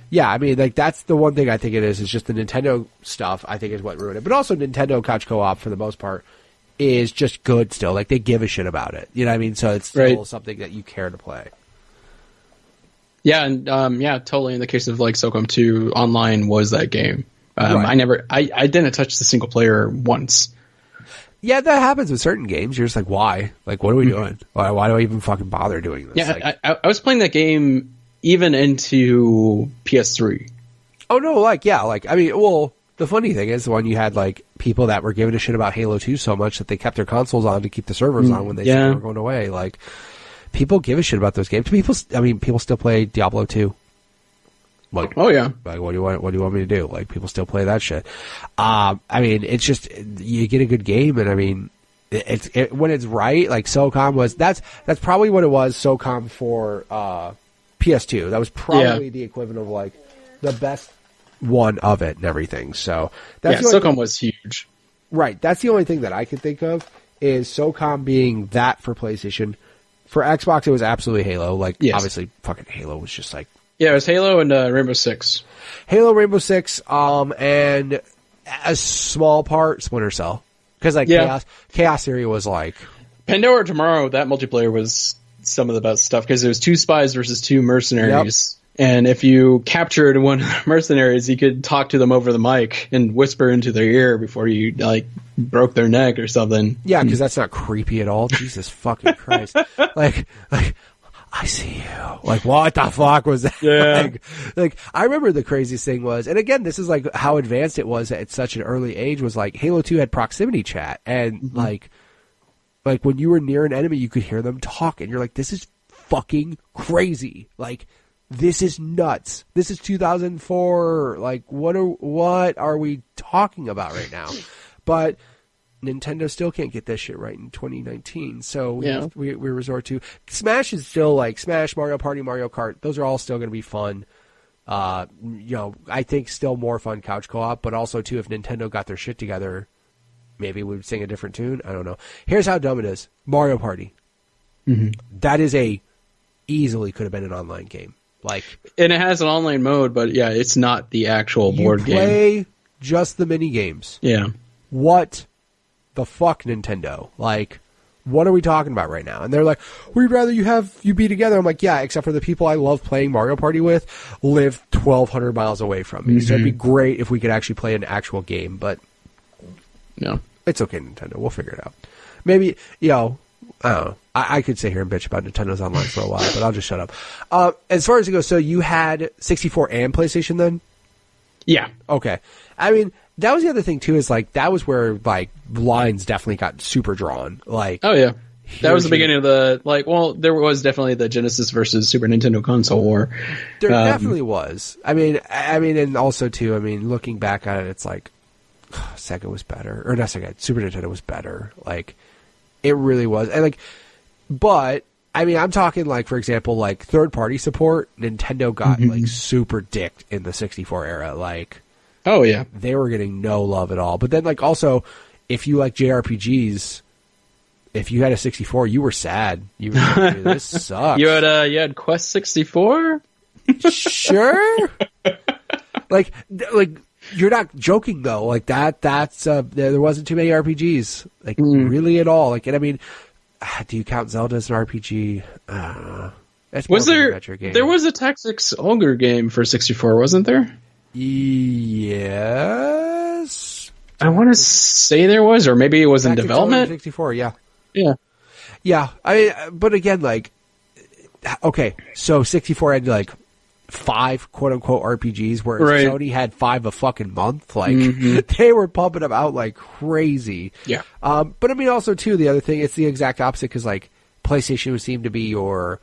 A: yeah, I mean, like that's the one thing I think it is just the Nintendo stuff. I think is what ruined it. But also Nintendo couch co-op for the most part is just good still. Like they give a shit about it. You know what I mean? So it's still something that you care to play.
B: Yeah, and totally. In the case of like SOCOM 2, online was that game. I didn't touch the single player once.
A: Yeah, that happens with certain games. You're just like, why? Like, what are we doing? Why do I even fucking bother doing this?
B: Yeah,
A: like,
B: I was playing that game even into PS3.
A: Oh no, I mean, well, the funny thing is when you had like people that were giving a shit about Halo 2 so much that they kept their consoles on to keep the servers on when they said they were going away. Like, people give a shit about those games. People still play Diablo 2. Like,
B: oh yeah.
A: Like, what do you want me to do? Like, people still play that shit. I mean, it's just, you get a good game, and I mean, when it's right, like SOCOM was, that's probably what it was, SOCOM for, PS2. That was probably the equivalent of like, the best one of it and everything. So,
B: SOCOM was huge.
A: Right. That's the only thing that I could think of, is SOCOM being that for PlayStation. For Xbox, it was absolutely Halo. Like, obviously, fucking Halo was just like,
B: yeah, it was Halo and Rainbow Six.
A: Halo, Rainbow Six, and a small part Splinter Cell. Because like Chaos Theory was like
B: Pandora Tomorrow. That multiplayer was some of the best stuff because it was 2 spies versus 2 mercenaries, and if you captured one of the mercenaries, you could talk to them over the mic and whisper into their ear before you like broke their neck or something.
A: Yeah, because that's not creepy at all. Jesus fucking Christ! like. I see you. Like, what the fuck was that?
B: Yeah.
A: Like, I remember the craziest thing was, and again, this is like how advanced it was at such an early age, was like Halo 2 had proximity chat, and like when you were near an enemy, you could hear them talk, and you're like, this is fucking crazy. Like, this is nuts. This is 2004. Like, what are we talking about right now? But Nintendo still can't get this shit right in 2019, so we resort to Smash. Is still like Smash, Mario Party, Mario Kart. Those are all still going to be fun. I think still more fun couch co-op, but also too, if Nintendo got their shit together, maybe we would sing a different tune. I don't know. Here's how dumb it is: Mario Party. That is easily could have been an online game. Like,
B: and it has an online mode, but yeah, it's not the actual board game. You
A: play just the mini games.
B: Yeah.
A: What the fuck, Nintendo? Like, What are we talking about right now? And they're like, we'd rather you be together. I'm like, yeah, except for the people I love playing Mario Party with live 1,200 miles away from me. So it'd be great if we could actually play an actual game, but
B: no,
A: it's okay, Nintendo. We'll figure it out. Maybe, I don't know. I could sit here and bitch about Nintendo's online for a while, but I'll just shut up. As far as it goes, so you had 64 and PlayStation then?
B: Yeah.
A: Okay. I mean, that was the other thing too, is like, that was where like lines definitely got super drawn. Like,
B: oh yeah. That was the beginning of the, like, well, there was definitely the Genesis versus Super Nintendo console war.
A: There definitely was. I mean, and also too, looking back at it, it's like, Sega was better. Or not Sega, Super Nintendo was better. Like, it really was. And like, but, I'm talking like, for example, like third-party support, Nintendo got like super dicked in the 64 era. Like,
B: oh yeah.
A: They were getting no love at all. But then like also, if you like JRPGs, if you had a 64, you were sad. You were like, dude, this sucks.
B: You had Quest 64?
A: Sure. like you're not joking though. Like that's there wasn't too many RPGs like really at all. Like, and do you count Zelda as an RPG? That's
B: was there?
A: Game.
B: There was a Tactics Ogre game for 64, wasn't there?
A: Yes.
B: I want to say there was, or maybe it was in development.
A: 64, yeah.
B: Yeah.
A: But again, like, okay, so 64 had like 5 quote unquote RPGs, whereas Sony had 5 a fucking month. Like, they were pumping them out like crazy.
B: Yeah.
A: But also too, the other thing, it's the exact opposite, because like PlayStation would seem to be your,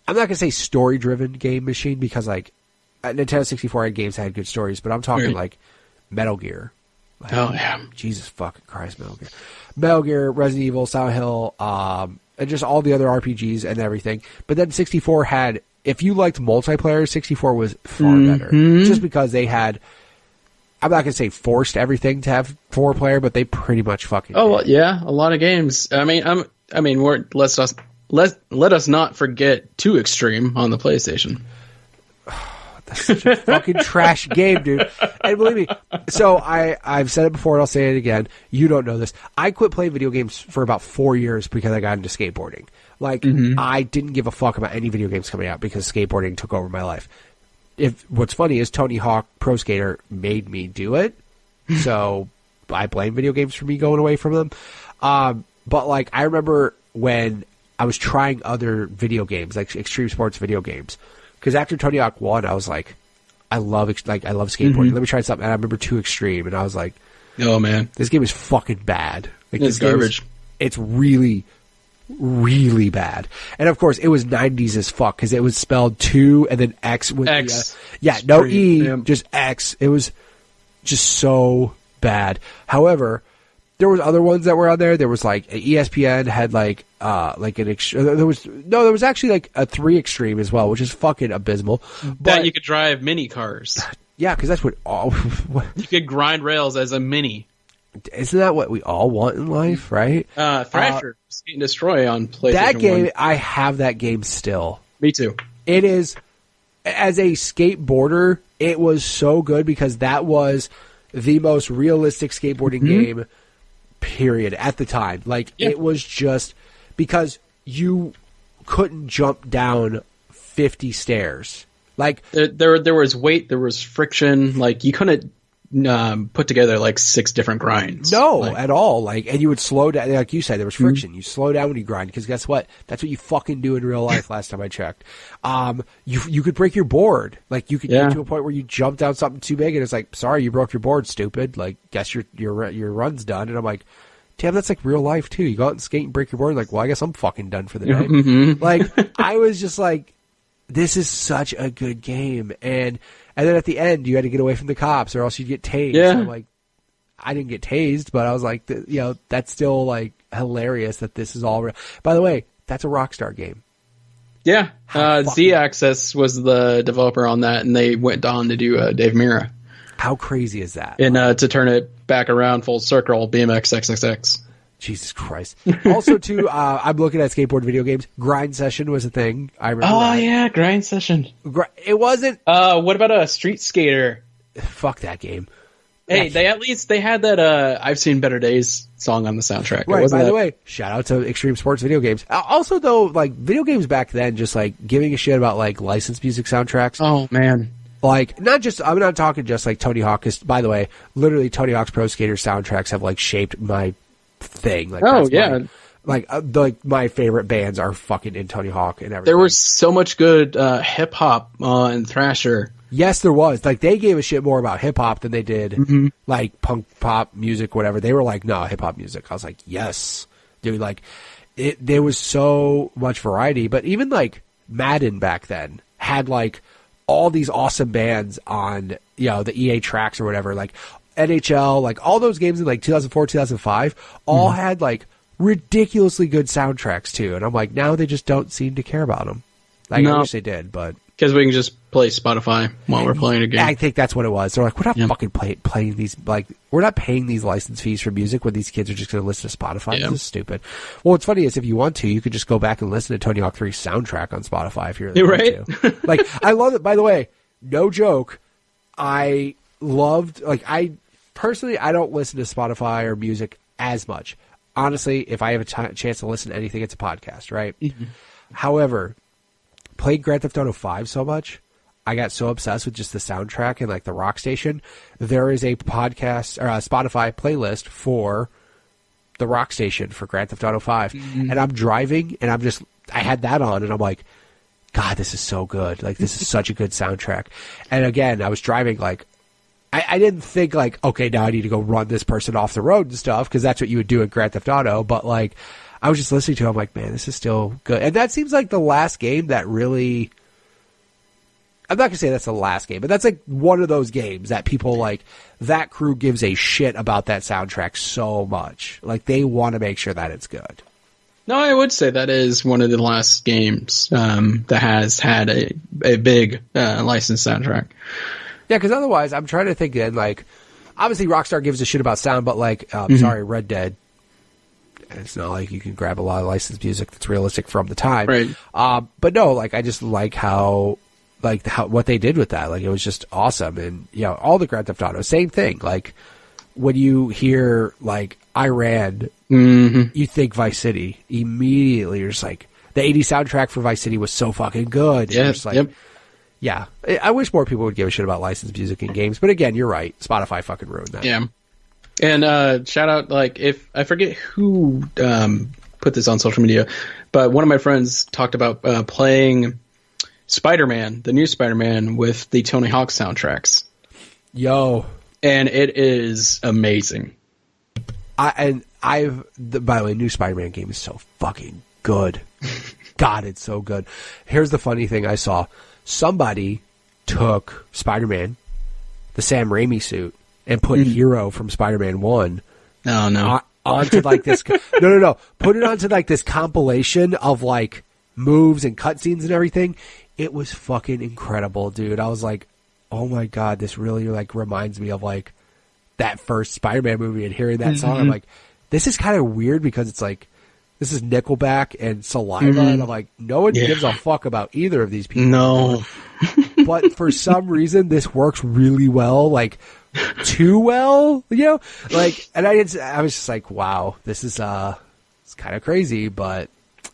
A: I'm not gonna say story driven game machine, because like Nintendo 64 had games that had good stories, but I'm talking like Metal Gear. Like,
B: oh yeah.
A: Jesus fucking Christ, Metal Gear, Resident Evil, Silent Hill, and just all the other RPGs and everything. But then 64 had, if you liked multiplayer, 64 was far better. Just because they had, I'm not going to say forced everything to have 4-player, but they pretty much fucking
B: well,
A: did.
B: yeah, a lot of games. Let us not forget Too Extreme on the PlayStation.
A: That's such a fucking trash game, dude. And believe me, so I've said it before and I'll say it again. You don't know this. I quit playing video games for about 4 years because I got into skateboarding. Like, I didn't give a fuck about any video games coming out because skateboarding took over my life. What's funny is Tony Hawk Pro Skater made me do it. So I blame video games for me going away from them. But like, I remember when I was trying other video games, like extreme sports video games. Because after Tony Hawk 1, I was like, I love skateboarding. Let me try something. And I remember Too Extreme, and I was like,
B: oh man,
A: this game is fucking bad. Like,
B: it's garbage.
A: It's really, really bad. And of course, it was 90s as fuck, because it was spelled 2 and then X with
B: X.
A: No E, just X. It was just so bad. However, there was other ones that were on there. There was like ESPN had like there was actually like a 3 Extreme as well, which is fucking abysmal.
B: But you could drive mini cars.
A: Yeah, because that's what
B: you could grind rails as a mini.
A: Isn't that what we all want in life, right?
B: Thrasher, Skate and Destroy on PlayStation.
A: That game,
B: 1.
A: I have that game still.
B: Me too.
A: It is, as a skateboarder, it was so good because that was the most realistic skateboarding game. Period. At the time, like it was just because you couldn't jump down 50 stairs. Like
B: there was weight, there was friction. Like you couldn't put together like 6 different grinds.
A: No, at all. Like, and you would slow down. Like you said, there was friction. You slow down when you grind because guess what? That's what you fucking do in real life. Last time I checked, you could break your board. Like you could get to a point where you jump down something too big and it's like, sorry, you broke your board, stupid. Like, guess your run's done. And I'm like, damn, that's like real life too. You go out and skate and break your board. Like, well, I guess I'm fucking done for the day. Like, I was just like, this is such a good game. And then at the end, you had to get away from the cops or else you'd get tased.
B: Yeah.
A: So like, I didn't get tased, but I was like, that's still like hilarious that this is all real. By the way, that's a Rockstar game.
B: Yeah. Z-Access was the developer on that, and they went on to do Dave Mirra.
A: How crazy is that?
B: And to turn it back around full circle, BMX XXX.
A: Jesus Christ. Also, too, I'm looking at skateboard video games. Grind Session was a thing. I remember that.
B: Yeah, Grind Session.
A: It wasn't...
B: What about a Street Skater?
A: Fuck that game.
B: Hey, they had that I've Seen Better Days song on the soundtrack.
A: Right, by the way, shout out to Extreme Sports video games. Also, though, like, video games back then, just, like, giving a shit about, like, licensed music soundtracks.
B: Oh, man.
A: Like, I'm not talking just, like, Tony Hawk, because, by the way, literally Tony Hawk's Pro Skater soundtracks have, like, shaped my thing. Like,
B: oh, yeah.
A: Like my favorite bands are fucking in Tony Hawk and everything.
B: There was so much good hip-hop and thrasher.
A: Yes, there was. Like, they gave a shit more about hip-hop than they did, like, punk pop music, whatever. They were like, no, hip-hop music. I was like, yes. Dude, like, there was so much variety. But even, like, Madden back then had, like, all these awesome bands on, you know, the EA tracks or whatever. Like, NHL, like, all those games in, like, 2004, 2005, all had, like, ridiculously good soundtracks, too. And I'm like, now they just don't seem to care about them. Like, I wish they did, but...
B: Because we can just play Spotify while we're playing a game.
A: I think that's what it was. They're like, we're not fucking playing these, like, we're not paying these license fees for music when these kids are just going to listen to Spotify. This is stupid. Well, what's funny is if you want to, you could just go back and listen to Tony Hawk 3's soundtrack on Spotify if you're
B: right.
A: To. Like, I love it. By the way, no joke. I loved, like, I don't listen to Spotify or music as much. Honestly, if I have a chance to listen to anything, it's a podcast, right? However, played Grand Theft Auto 5 so much, I got so obsessed with just the soundtrack and, like, the rock station. There is a podcast or a Spotify playlist for the rock station for Grand Theft Auto 5. And I'm driving and I had that on and I'm like, God, this is so good. Like, this is such a good soundtrack. And again, I was driving, like, I didn't think, like, okay, now I need to go run this person off the road and stuff, because that's what you would do in Grand Theft Auto. But, like, I was just listening to it. I'm like, man, this is still good. And that seems like the last game that really... I'm not going to say that's the last game, but that's, like, one of those games that people, like, that crew gives a shit about that soundtrack so much. Like, they want to make sure that it's good.
B: No, I would say that is one of the last games that has had a big licensed soundtrack.
A: Yeah, because otherwise, I'm trying to think then, like, obviously Rockstar gives a shit about sound, but, like, sorry, Red Dead, it's not like you can grab a lot of licensed music that's realistic from the time.
B: Right.
A: But no, like, I just like how what they did with that. Like, it was just awesome. And, you know, all the Grand Theft Auto, same thing. Like, when you hear, like, Iran, you think Vice City. Immediately, you're just like, the 80s soundtrack for Vice City was so fucking good.
B: Yeah,
A: like, yeah, I wish more people would give a shit about licensed music in games. But again, you're right. Spotify fucking ruined that.
B: Yeah. And shout out, like, if I forget who put this on social media, but one of my friends talked about playing Spider-Man, the new Spider-Man, with the Tony Hawk soundtracks.
A: Yo.
B: And it is amazing.
A: By the way, new Spider-Man game is so fucking good. God, it's so good. Here's the funny thing I saw. Somebody took Spider-Man, the Sam Raimi suit, and put Hero from Spider-Man 1 onto, like, this... No. Put it onto, like, this compilation of, like, moves and cutscenes and everything. It was fucking incredible, dude. I was like, oh my God, this really, like, reminds me of, like, that first Spider-Man movie, and hearing that song, I'm like, this is kind of weird because it's like, this is Nickelback and Saliva, and I'm like, no one gives a fuck about either of these people.
B: No.
A: But for some reason, this works really well, like, too well, you know? Like, and I was just like, wow, this is, it's kind of crazy, but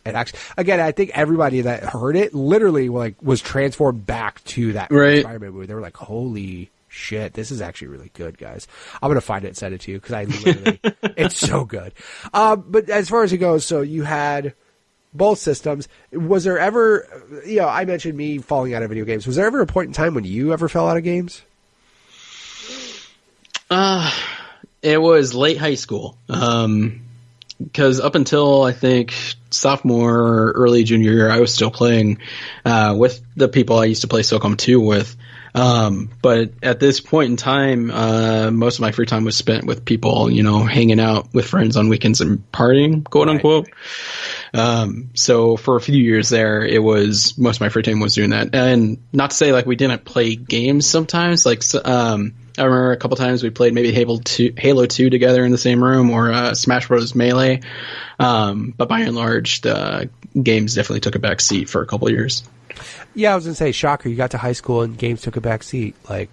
A: it actually, again, I think everybody that heard it literally, like, was transformed back to that Spider-Man movie. They were like, holy shit, this is actually really good, guys. I'm going to find it and send it to you, because I literally, it's so good. But as far as it goes, so you had both systems. Was there ever, you know, I mentioned me falling out of video games. Was there ever a point in time when you ever fell out of games?
B: It was late high school. Because up until, I think, sophomore or early junior year, I was still playing with the people I used to play SOCOM 2 with. But at this point in time, most of my free time was spent with people, you know, hanging out with friends on weekends and partying, quote unquote. So for a few years there, it was most of my free time was doing that. And not to say, like, we didn't play games sometimes. Like, I remember a couple times we played maybe Halo 2 together in the same room, or Smash Bros. Melee. But by and large, the games definitely took a back seat for a couple years.
A: Yeah, I was going to say, shocker, you got to high school and games took a back seat. Like,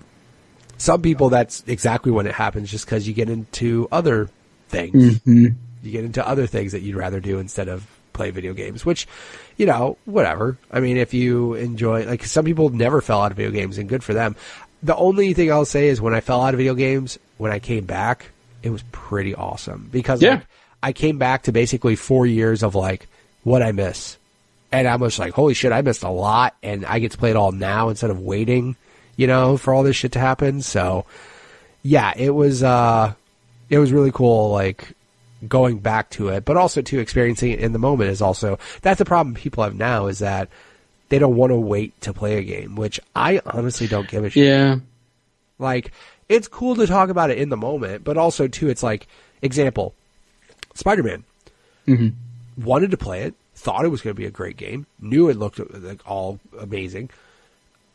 A: some people, that's exactly when it happens, just because you get into other things. You get into other things that you'd rather do instead of play video games, which, you know, whatever. I mean, if you enjoy, like, some people never fell out of video games, and good for them. The only thing I'll say is when I fell out of video games, when I came back, it was pretty awesome, because like, I came back to basically 4 years of like what I miss. And I was like, holy shit, I missed a lot, and I get to play it all now instead of waiting, you know, for all this shit to happen. So yeah, it was really cool, like, going back to it, but also to experiencing it in the moment is also, that's the problem people have now, is that they don't want to wait to play a game, which I honestly don't give a shit.
B: Yeah.
A: Like, it's cool to talk about it in the moment, but also too, it's like, example, Spider-Man. Wanted to play it, thought it was going to be a great game, knew it looked like all amazing.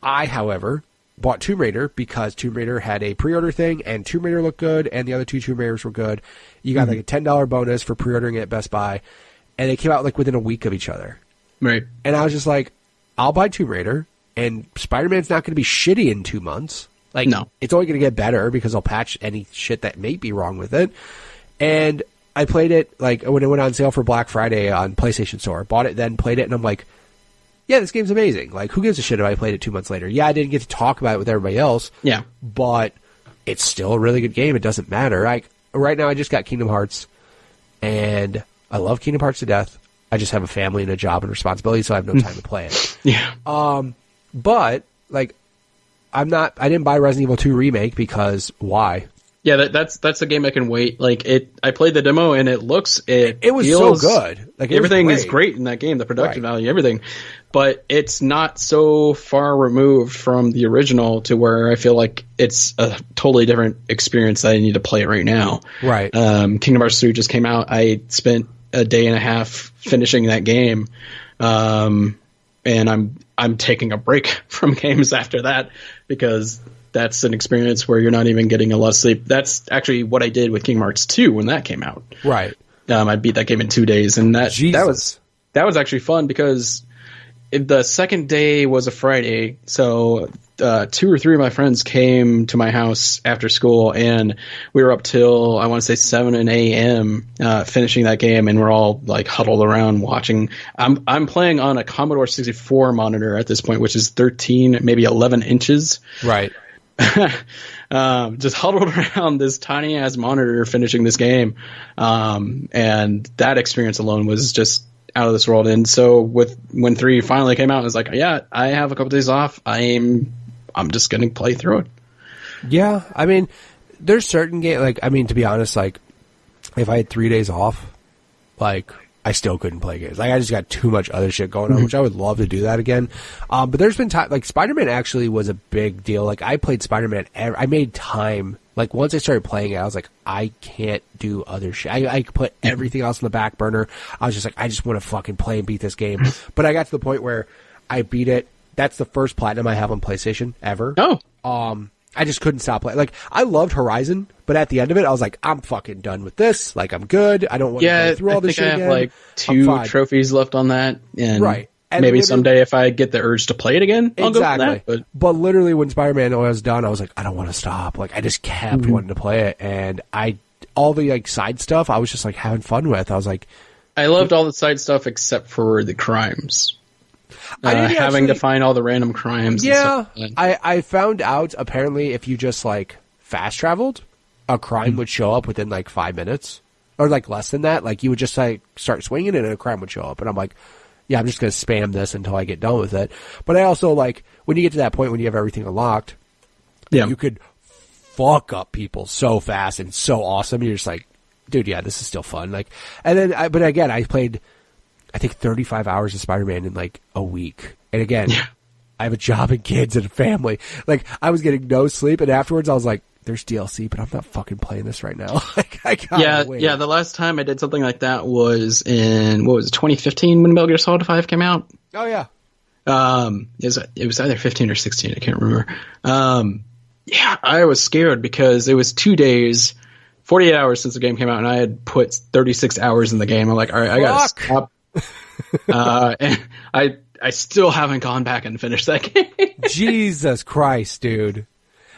A: I, however, bought Tomb Raider because Tomb Raider had a pre-order thing, and Tomb Raider looked good, and the other two Tomb Raiders were good. You got like a $10 bonus for pre-ordering it at Best Buy, and they came out like within a week of each other.
B: Right.
A: And I was just like, I'll buy Tomb Raider, and Spider-Man's not going to be shitty in 2 months. Like,
B: no.
A: It's only going to get better because they'll patch any shit that may be wrong with it. And I played it, like, when it went on sale for Black Friday on PlayStation Store. Bought it then, played it, and I'm like, yeah, this game's amazing. Like, who gives a shit if I played it 2 months later? Yeah, I didn't get to talk about it with everybody else.
B: Yeah.
A: But it's still a really good game. It doesn't matter. Like, right now I just got Kingdom Hearts, and I love Kingdom Hearts to death. I just have a family and a job and responsibility, so I have no time to play it.
B: Yeah.
A: But, like, I didn't buy Resident Evil 2 Remake because why?
B: Yeah, that's a game I can wait. Like, I played the demo, and it was
A: feels, so good. Like,
B: everything is great in that game, the production value, everything. But it's not so far removed from the original to where I feel like it's a totally different experience that I need to play it right now.
A: Right.
B: Kingdom Hearts 3 just came out. I spent a day and a half finishing that game. And I'm taking a break from games after that, because that's an experience where you're not even getting a lot of sleep. That's actually what I did with Kingdom Hearts 2 when that came out.
A: Right.
B: I beat that game in 2 days, and that was actually fun, because the second day was a Friday, so 2 or 3 of my friends came to my house after school, and we were up till, I want to say, 7 a.m. Finishing that game, and we're all like huddled around watching. I'm playing on a Commodore 64 monitor at this point, which is 13, maybe 11 inches.
A: Right.
B: Just huddled around this tiny ass monitor finishing this game, and that experience alone was just out of this world. And so when 3 finally came out, I was like, yeah, I have a couple days off. I'm just gonna play through it. Yeah,
A: I mean, there's certain games, like, I mean, to be honest, like, if I had 3 days off, like, I still couldn't play games. Like, I just got too much other shit going on, which I would love to do that again. But there's been time, like, Spider-Man actually was a big deal. Like, I played Spider-Man, I made time. Like, once I started playing it, I was like, I can't do other shit. I put everything else on the back burner. I was just like, I just want to fucking play and beat this game. But I got to the point where I beat it. That's the first platinum I have on PlayStation ever.
B: Oh.
A: I just couldn't stop playing. Like, I loved Horizon, but at the end of it, I was like, I'm fucking done with this. Like, I'm good. I don't want to go through all this shit again.
B: I have like 2 trophies left on that. And
A: right. And
B: maybe someday if I get the urge to play it again, I'll go for that.
A: But literally when Spider-Man was done, I was like, I don't want to stop. Like, I just kept wanting to play it. And all the like side stuff, I was just like having fun with. I was like,
B: I loved all the side stuff except for the crimes. Having to find all the random crimes.
A: Yeah, and stuff. I found out apparently if you just like fast traveled, a crime would show up within like 5 minutes, or like less than that. Like, you would just like start swinging and a crime would show up, and I'm like, yeah, I'm just gonna spam this until I get done with it. But I also like when you get to that point when you have everything unlocked, you could fuck up people so fast and so awesome. You're just like, dude, yeah, this is still fun. Like, and then but again, I played, I think 35 hours of Spider-Man in like a week. And again, I have a job and kids and a family. Like, I was getting no sleep, and afterwards I was like, there's DLC, but I'm not fucking playing this right now. Like, I gotta wait.
B: Yeah, the last time I did something like that was in, 2015 when Metal Gear Solid 5 came out?
A: Oh, yeah.
B: It was either 15 or 16, I can't remember. Yeah, I was scared because it was 2 days, 48 hours since the game came out, and I had put 36 hours in the game. I'm like, all right, I gotta stop. And I still haven't gone back and finished that game.
A: Jesus Christ, dude.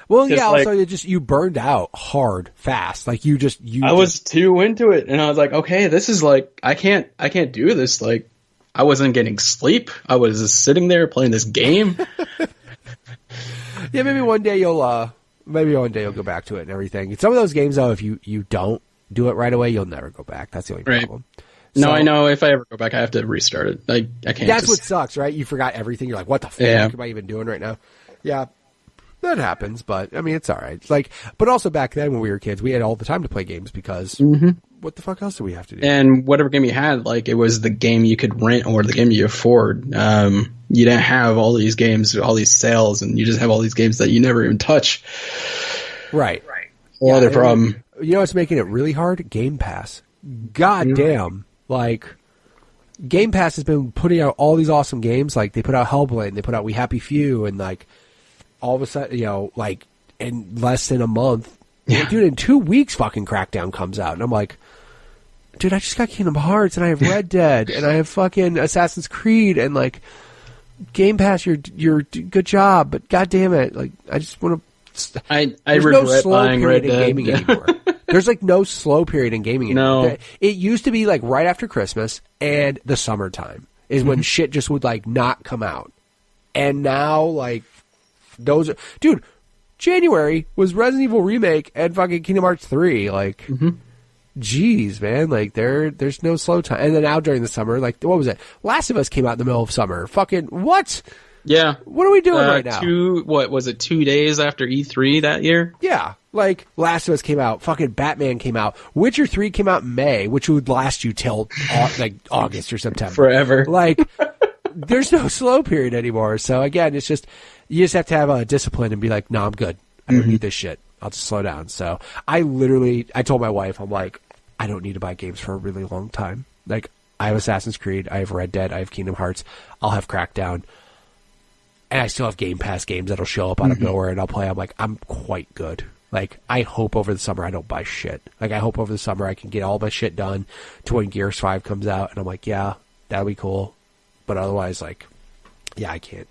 A: Well, yeah. Also, you burned out hard, fast. Like
B: I was too into it, and I was like, okay, this is like I can't do this. Like, I wasn't getting sleep. I was just sitting there playing this game.
A: Yeah, maybe one day you'll go back to it and everything. Some of those games, though, if you don't do it right away, you'll never go back. That's the only problem.
B: No, I know. If I ever go back, I have to restart it. I can't.
A: That's what sucks, right? You forgot everything. You're like, what the fuck am I even doing right now? Yeah. That happens, but I mean, it's all right. Like, but also back then when we were kids, we had all the time to play games because what the fuck else do we have to do?
B: And whatever game you had, like, it was the game you could rent or the game you afford. You didn't have all these games, all these sales, and you just have all these games that you never even touch.
A: Right.
B: Whole other problem.
A: You know what's making it really hard? Game Pass. God damn. Like, Game Pass has been putting out all these awesome games. Like, they put out Hellblade, and they put out We Happy Few, and like, all of a sudden, like, in less than a month, dude, in 2 weeks, fucking Crackdown comes out. And I'm like, dude, I just got Kingdom Hearts, and I have Red Dead, and I have fucking Assassin's Creed, and, like, Game Pass, you're good job, but god damn it, like, I just want to...
B: I regret buying Red Dead.
A: Gaming anymore. There's, like, no slow period in gaming anymore. No. It used to be, like, right after Christmas and the summertime is when shit just would, like, not come out. And now, like... Those are, dude, January was Resident Evil Remake and fucking Kingdom Hearts 3. Like, jeez, man. Like, there's no slow time. And then now during the summer, like, what was it? Last of Us came out in the middle of summer. Fucking, what?
B: Yeah.
A: What are we doing right now?
B: 2 days after E3 that year?
A: Yeah. Like, Last of Us came out. Fucking Batman came out. Witcher 3 came out in May, which would last you till, like, August or September.
B: Forever.
A: Like, there's no slow period anymore. So, again, it's just... You just have to have a discipline and be like, no, I'm good. I don't need this shit. I'll just slow down. So I told my wife, I'm like, I don't need to buy games for a really long time. Like, I have Assassin's Creed, I have Red Dead, I have Kingdom Hearts, I'll have Crackdown, and I still have Game Pass games that'll show up out of nowhere and I'll play. I'm like, I'm quite good. Like, I hope over the summer I don't buy shit. Like, I hope over the summer I can get all my shit done to when Gears 5 comes out. And I'm like, yeah, that'll be cool. But otherwise, like, yeah, I can't.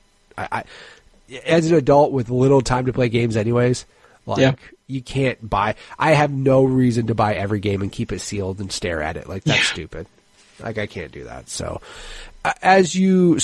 A: As an adult with little time to play games anyways, like, you can't buy... I have no reason to buy every game and keep it sealed and stare at it. Like, that's stupid. Like, I can't do that. So, you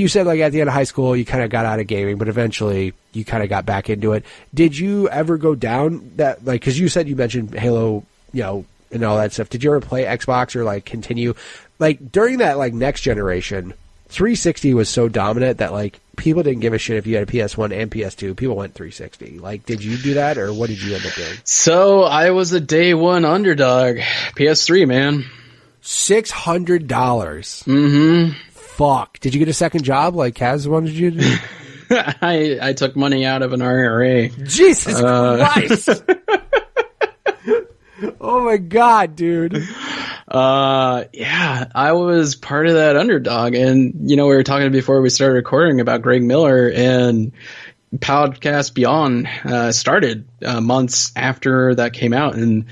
A: said, like, at the end of high school, you kind of got out of gaming, but eventually you kind of got back into it. Did you ever go down that, like, because you said you mentioned Halo, and all that stuff. Did you ever play Xbox or, like, continue? Like, during that, like, next generation... 360 was so dominant that, like, people didn't give a shit if you had a PS1 and PS2. People went 360. Like, did you do that, or what did you end up doing?
B: So, I was a day one underdog. PS3, man.
A: $600.
B: Mm-hmm.
A: Fuck. Did you get a second job like Kaz wanted you to do?
B: I took money out of an IRA.
A: Jesus Christ! Oh my god, dude.
B: Yeah, I was part of that underdog. And, we were talking before we started recording about Greg Miller, and Podcast Beyond started months after that came out. And,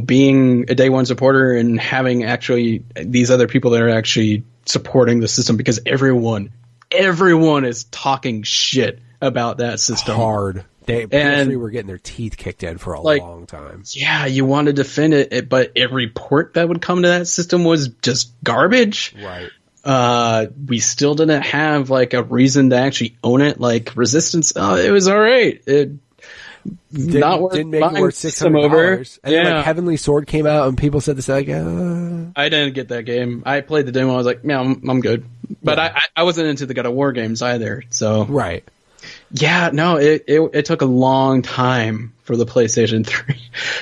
B: being a day one supporter and having actually these other people that are actually supporting the system, because everyone is talking shit about that system.
A: Hard. They were getting their teeth kicked in for a long time.
B: Yeah, you want to defend it, but every port that would come to that system was just garbage.
A: Right.
B: We still didn't have, like, a reason to actually own it. Like, Resistance, it was all right. It
A: didn't make it worth $600. And then, like, Heavenly Sword came out, and people said this, like,
B: I didn't get that game. I played the demo. I was like, yeah, I'm good. But I wasn't into the God of War games either. So
A: right.
B: Yeah, no, it took a long time for the PlayStation 3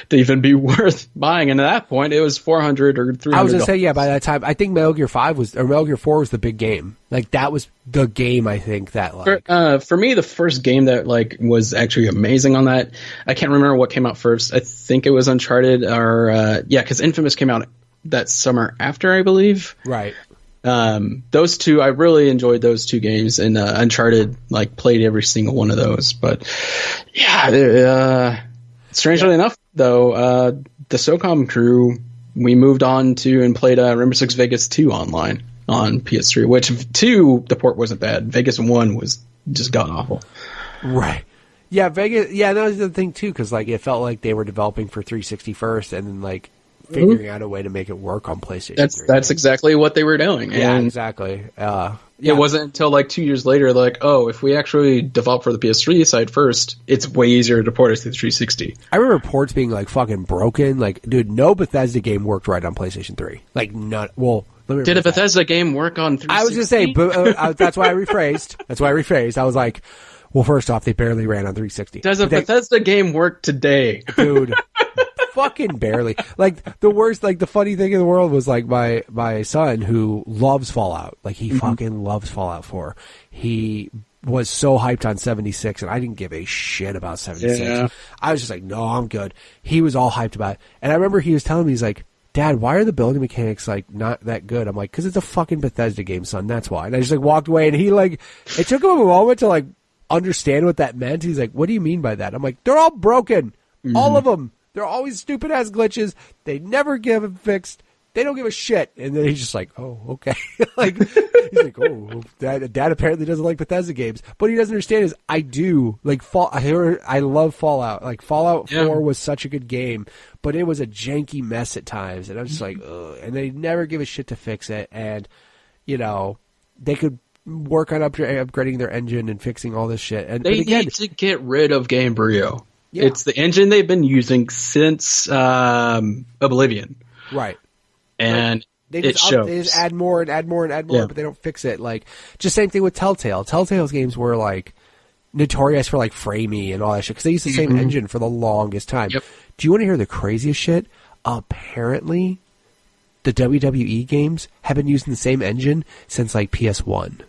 B: to even be worth buying, and at that point, it was $400 or $300.
A: I was gonna say, yeah. By that time, I think Metal Gear 4 was the big game. Like, that was the game. I think that, like,
B: for me, the first game that, like, was actually amazing on that. I can't remember what came out first. I think it was Uncharted, or because Infamous came out that summer after, I believe.
A: Right.
B: Those two, I really enjoyed those two games, and Uncharted, like, played every single one of those. But yeah, strangely enough, though, the SOCOM crew, we moved on to and played Rainbow Six Vegas 2 online on PS3, which 2, the port wasn't bad. Vegas 1 was just god awful.
A: Right. Yeah, Vegas. Yeah, that was the thing too, because like it felt like they were developing for 360 first, and then like figuring out a way to make it work on PlayStation 3.
B: That's exactly what they were doing.
A: Yeah,
B: and
A: exactly.
B: It wasn't until like 2 years later, like, oh, if we actually develop for the PS3 side first, it's way easier to port it to the 360.
A: I remember ports being like fucking broken. Like, dude, no Bethesda game worked right on PlayStation 3. Like, not well.
B: Did a Bethesda game work on 360?
A: I was gonna say, but that's why I rephrased. I was like, well, first off, they barely ran on 360.
B: Does a Bethesda game work today?
A: Dude, fucking barely. Like, the worst, like, the funny thing in the world was, like, my son, who loves Fallout. Like, he fucking loves Fallout 4. He was so hyped on 76, and I didn't give a shit about 76.
B: Yeah.
A: I was just like, no, I'm good. He was all hyped about it. And I remember he was telling me, he's like, Dad, why are the building mechanics, like, not that good? I'm like, because it's a fucking Bethesda game, son. That's why. And I just, like, walked away, and he, like, it took him a moment to, like, understand what that meant. He's like, what do you mean by that? I'm like, they're all broken. All of them. They're always stupid ass glitches. They never get them fixed. They don't give a shit. And then he's just like, oh, okay. Like, he's like, oh, Dad apparently doesn't like Bethesda games. But he doesn't understand is I do. Like, I love Fallout. Like, Fallout 4 was such a good game, but it was a janky mess at times. And I was just like, ugh. And they never give a shit to fix it. And, you know, they could work on upgrading their engine and fixing all this shit. And
B: they need to get rid of Gamebryo.
A: Yeah.
B: It's the engine they've been using since Oblivion.
A: Right.
B: And
A: they just add more and add more and add more, but they don't fix it. Like, just same thing with Telltale. Telltale's games were like notorious for like framey and all that shit because they used the same engine for the longest time.
B: Yep.
A: Do you want to hear the craziest shit? Apparently, the WWE games have been using the same engine since like PS1.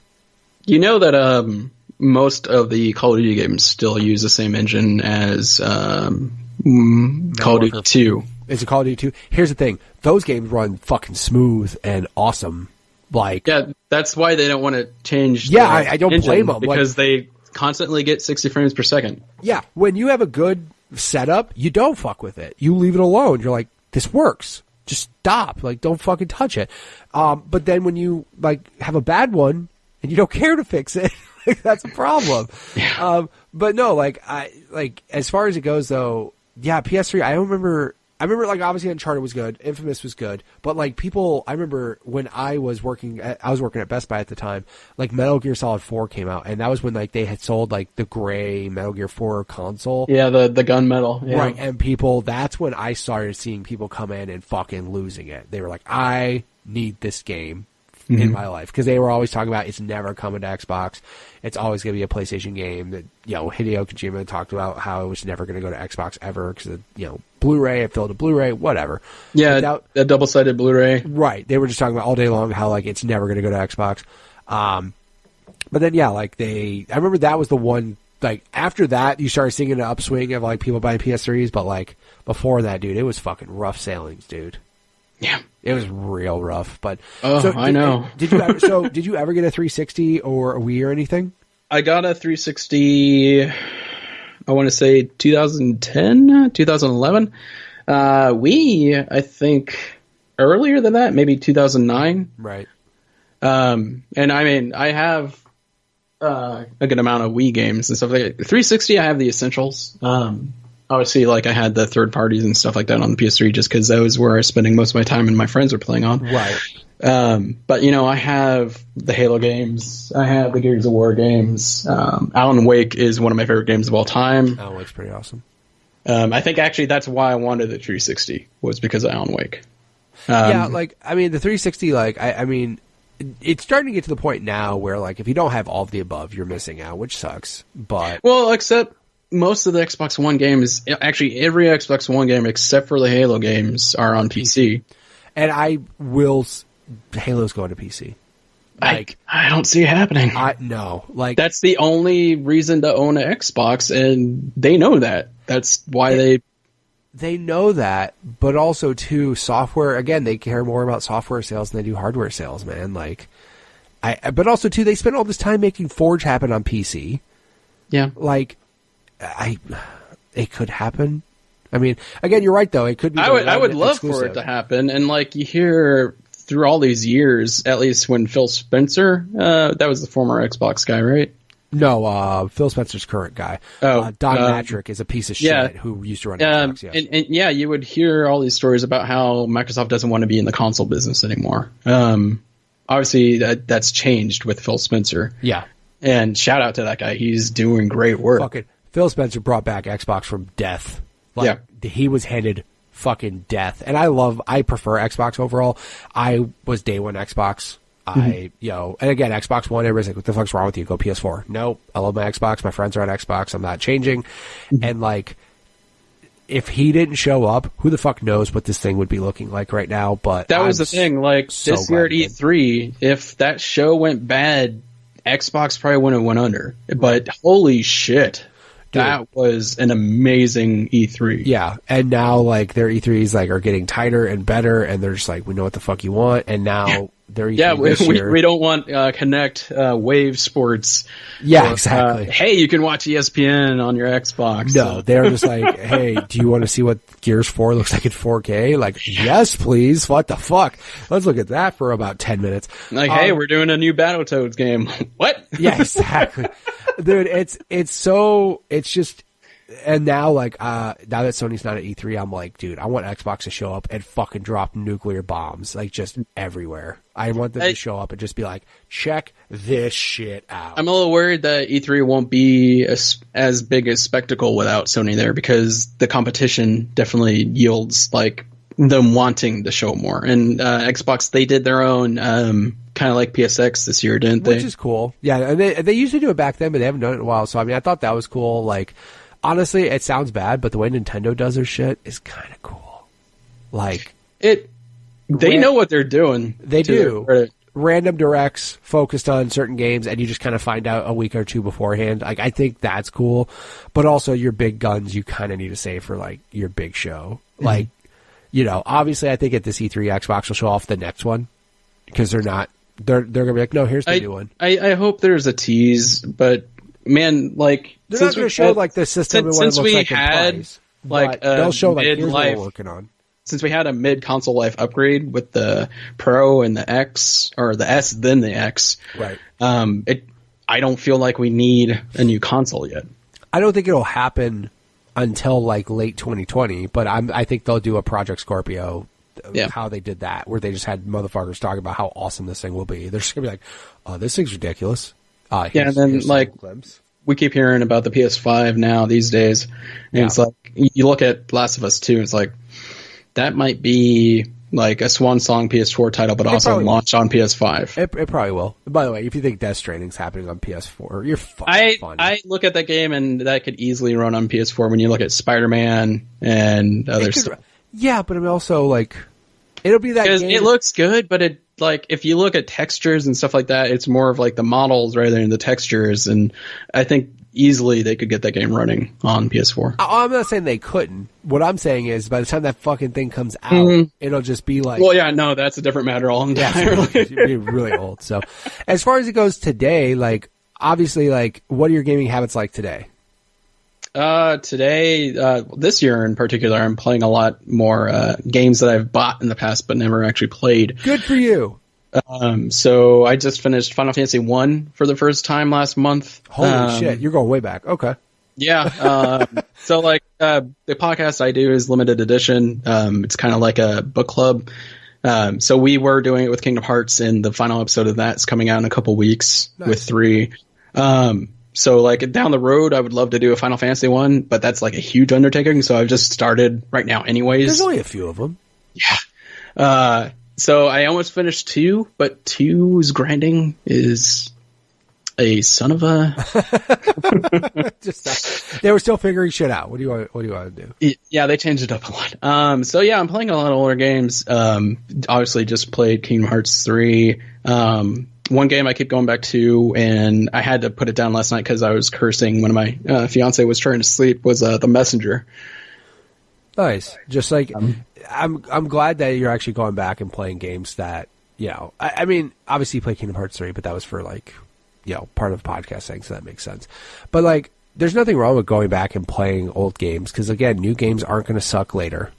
B: You know that most of the Call of Duty games still use the same engine as Call of Duty 2.
A: It's a Call of Duty 2. Here's the thing. Those games run fucking smooth and awesome. Like,
B: yeah, that's why they don't want to change
A: Yeah, I don't blame them.
B: Because they constantly get 60 frames per second.
A: Yeah, when you have a good setup, you don't fuck with it. You leave it alone. You're like, this works. Just stop. Like, don't fucking touch it. But then when you, like, have a bad one and you don't care to fix it, like, that's a problem.
B: Yeah.
A: But no, like, as far as it goes, though, yeah, PS3, I remember, like, obviously Uncharted was good, Infamous was good, but, like, I remember when I was working at Best Buy at the time, like, Metal Gear Solid 4 came out, and that was when, like, they had sold, like, the gray Metal Gear 4 console.
B: Yeah, the gunmetal. Yeah.
A: Right, and that's when I started seeing people come in and fucking losing it. They were like, I need this game in my life, because they were always talking about it's never coming to Xbox. It's always going to be a PlayStation game. That, you know, Hideo Kojima talked about how it was never going to go to Xbox ever because, you know, Blu-ray, it filled a Blu-ray, whatever.
B: Yeah, a double-sided Blu-ray.
A: Right. They were just talking about all day long how, like, it's never going to go to Xbox. But then, yeah, like, I remember that was the one, like, after that, you started seeing an upswing of, like, people buying PS3s, but, like, before that, dude, it was fucking rough sailings, dude.
B: Yeah.
A: It was real rough, but
B: I know.
A: Did you ever get a 360 or a Wii or anything?
B: I got a 360. I want to say 2010, 2011. Wii, I think earlier than that, maybe 2009.
A: Right.
B: And I mean, I have a good amount of Wii games and stuff like that. 360, I have the essentials. Obviously, like, I had the third parties and stuff like that on the PS3 just because that was where I was spending most of my time and my friends were playing on.
A: Right.
B: But, you know, I have the Halo games. I have the Gears of War games. Alan Wake is one of my favorite games of all time.
A: Alan Wake's pretty awesome.
B: I think, actually, that's why I wanted the 360 was because of Alan Wake.
A: Yeah, like, I mean, the 360, like, I mean, it's starting to get to the point now where, like, if you don't have all of the above, you're missing out, which sucks. But
B: well, except most of the Xbox One games, actually every Xbox One game except for the Halo games are on PC.
A: And Halo's going to PC. Like,
B: I don't see it happening.
A: No. Like,
B: that's the only reason to own an Xbox, and they know that. That's why
A: they know that, but also, too, software, again, they care more about software sales than they do hardware sales, man. Like, but also, too, they spend all this time making Forge happen on PC.
B: Yeah.
A: Like, it could happen. I mean, again, you're right, though. It could be.
B: I would love for it to happen. And, like, you hear through all these years, at least when Phil Spencer, that was the former Xbox guy, right?
A: No, Phil Spencer's current guy. Don Matrick is a piece of shit who used to run Xbox. Yes.
B: And you would hear all these stories about how Microsoft doesn't want to be in the console business anymore. Obviously, that's changed with Phil Spencer.
A: Yeah.
B: And shout out to that guy. He's doing great work.
A: Fucking Phil Spencer brought back Xbox from death. He was handed fucking death. And I prefer Xbox overall. I was day one Xbox. And again, Xbox One, everybody's like, what the fuck's wrong with you? Go PS4. Nope. I love my Xbox. My friends are on Xbox. I'm not changing. And if he didn't show up, who the fuck knows what this thing would be looking like right now? But
B: that was the thing. This year at E3, if that show went bad, Xbox probably wouldn't have went under. But holy shit. Dude, that was an amazing E3.
A: Yeah, and now their E3s are getting tighter and better, and they're just we know what the fuck you want, and now their E3
B: we don't want Connect Wave Sports.
A: Yeah, exactly.
B: Hey, you can watch ESPN on your Xbox.
A: No, they're just hey, do you want to see what Gears 4 looks like in 4K? Yes, please. What the fuck? Let's look at that for about 10 minutes.
B: Hey, we're doing a new Battletoads game. What?
A: Yeah, exactly. Dude, it's just, and now now that Sony's not at E3, I'm dude, I want Xbox to show up and fucking drop nuclear bombs just everywhere. I want them to show up and just be check this shit out.
B: I'm a little worried that E3 won't be as big a spectacle without Sony there, because the competition definitely yields them wanting to show more. And Xbox, they did their own kind of like PSX this year, didn't they?
A: Which is cool. Yeah, and they used to do it back then, but they haven't done it in a while. So I thought that was cool. Honestly, it sounds bad, but the way Nintendo does their shit is kind of cool.
B: They know what they're doing.
A: They do. Random directs focused on certain games, and you just kind of find out a week or two beforehand. I think that's cool, but also your big guns you kind of need to save for your big show. Obviously, I think at this E3, Xbox will show off the next one, because they're gonna be no, here's the new one.
B: I hope there's a tease, but man,
A: they're not gonna show the system and what it looks like in price. They'll show here's what we're working on.
B: Since we had a mid-console life upgrade with the Pro and the X, or the S then the X,
A: right?
B: I don't feel like we need a new console yet.
A: I don't think it'll happen until late 2020, but I think they'll do a Project Scorpio. How they did that, where they just had motherfuckers talking about how awesome this thing will be. They're just gonna be oh, this thing's ridiculous.
B: And then we keep hearing about the PS5 now these days, and it's you look at Last of Us 2, it's that might be a swan song PS4 title, but also launch on PS5.
A: It probably will. By the way, if you think Death Stranding's happening on PS4, you're fucking funny.
B: I look at that game, and that could easily run on PS4 when you look at Spider-Man and other stuff.
A: Yeah, but also it'll be that game.
B: It looks good, but if you look at textures and stuff like that, it's more of the models rather than the textures, and I think easily they could get that game running on PS4.
A: I'm not saying they couldn't. What I'm saying is, by the time that fucking thing comes out, it'll just be
B: well, yeah, no, that's a different matter all entirely.
A: It'll be really old. So, as far as it goes today, obviously, what are your gaming habits like today?
B: Today, this year in particular, I'm playing a lot more games that I've bought in the past but never actually played.
A: Good for you.
B: So I just finished Final Fantasy 1 for the first time last month.
A: Holy shit, you're going way back. Okay.
B: Yeah. So the podcast I do is limited edition. It's kind of like a book club. So we were doing it with Kingdom Hearts, and the final episode of that's coming out in a couple weeks with 3. So down the road, I would love to do a Final Fantasy one, but that's a huge undertaking. So I've just started right now anyways.
A: There's only a few of them.
B: Yeah. So I almost finished 2, but 2's grinding is a son of a.
A: They were still figuring shit out. What do you want to do?
B: Yeah, they changed it up a lot. So yeah, I'm playing a lot of older games. Obviously just played Kingdom Hearts 3. One game I keep going back to, and I had to put it down last night because I was cursing when my fiance was trying to sleep, was The Messenger.
A: Nice. Just I'm glad that you're actually going back and playing games that, I mean, obviously you play Kingdom Hearts 3, but that was for part of the podcast thing, so that makes sense. But there's nothing wrong with going back and playing old games, because again, new games aren't going to suck later.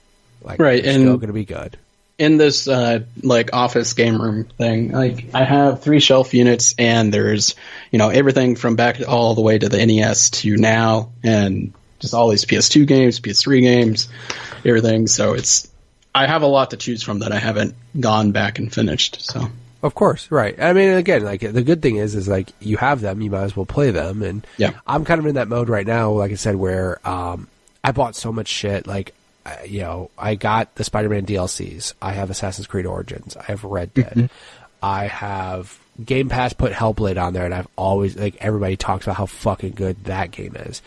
B: Right,
A: they're still going to be good.
B: in this like office game room thing, like I have 3 shelf units, and there's everything from back all the way to the NES to now, and just all these PS2 games, PS3 games, everything. So I have a lot to choose from that I haven't gone back and finished. So
A: of course, right. I mean, again, like the good thing is like you have them, you might as well play them, and
B: yeah,
A: I'm kind of in that mode right now. Like I said, where I bought so much shit, like. I got the Spider-Man DLCs. I have Assassin's Creed Origins. I have Red Dead. Mm-hmm. I have Game Pass put Hellblade on there, and I've always, like, everybody talks about how fucking good that game is.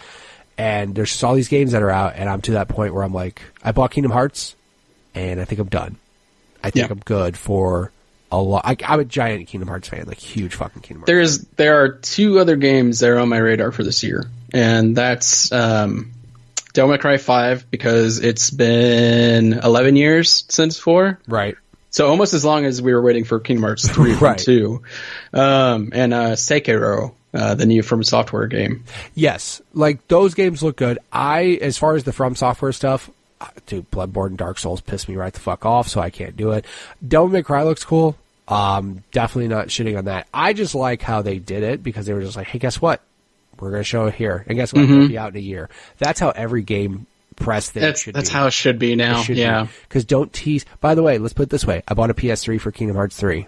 A: And there's just all these games that are out, and I'm to that point where I'm like, I bought Kingdom Hearts, and I think I'm done. I think I'm good for a lot. I'm a giant Kingdom Hearts fan, like huge fucking Kingdom Hearts.
B: There are 2 other games that are on my radar for this year, and that's Devil May Cry 5, because it's been 11 years since 4.
A: Right.
B: So almost as long as we were waiting for Kingdom Hearts 3
A: right.
B: and 2. And Sekiro, the new From Software game.
A: Yes. Like, those games look good. As far as the From Software stuff, dude, Bloodborne and Dark Souls piss me right the fuck off, so I can't do it. Devil May Cry looks cool. Definitely not shitting on that. I just like how they did it, because they were just like, hey, guess what? We're going to show it here. And guess what? It'll be out in a year. That's how every game press thing should be.
B: That's how it should be now. Yeah.
A: Because don't tease. By the way, let's put it this way. I bought a PS3 for Kingdom Hearts 3.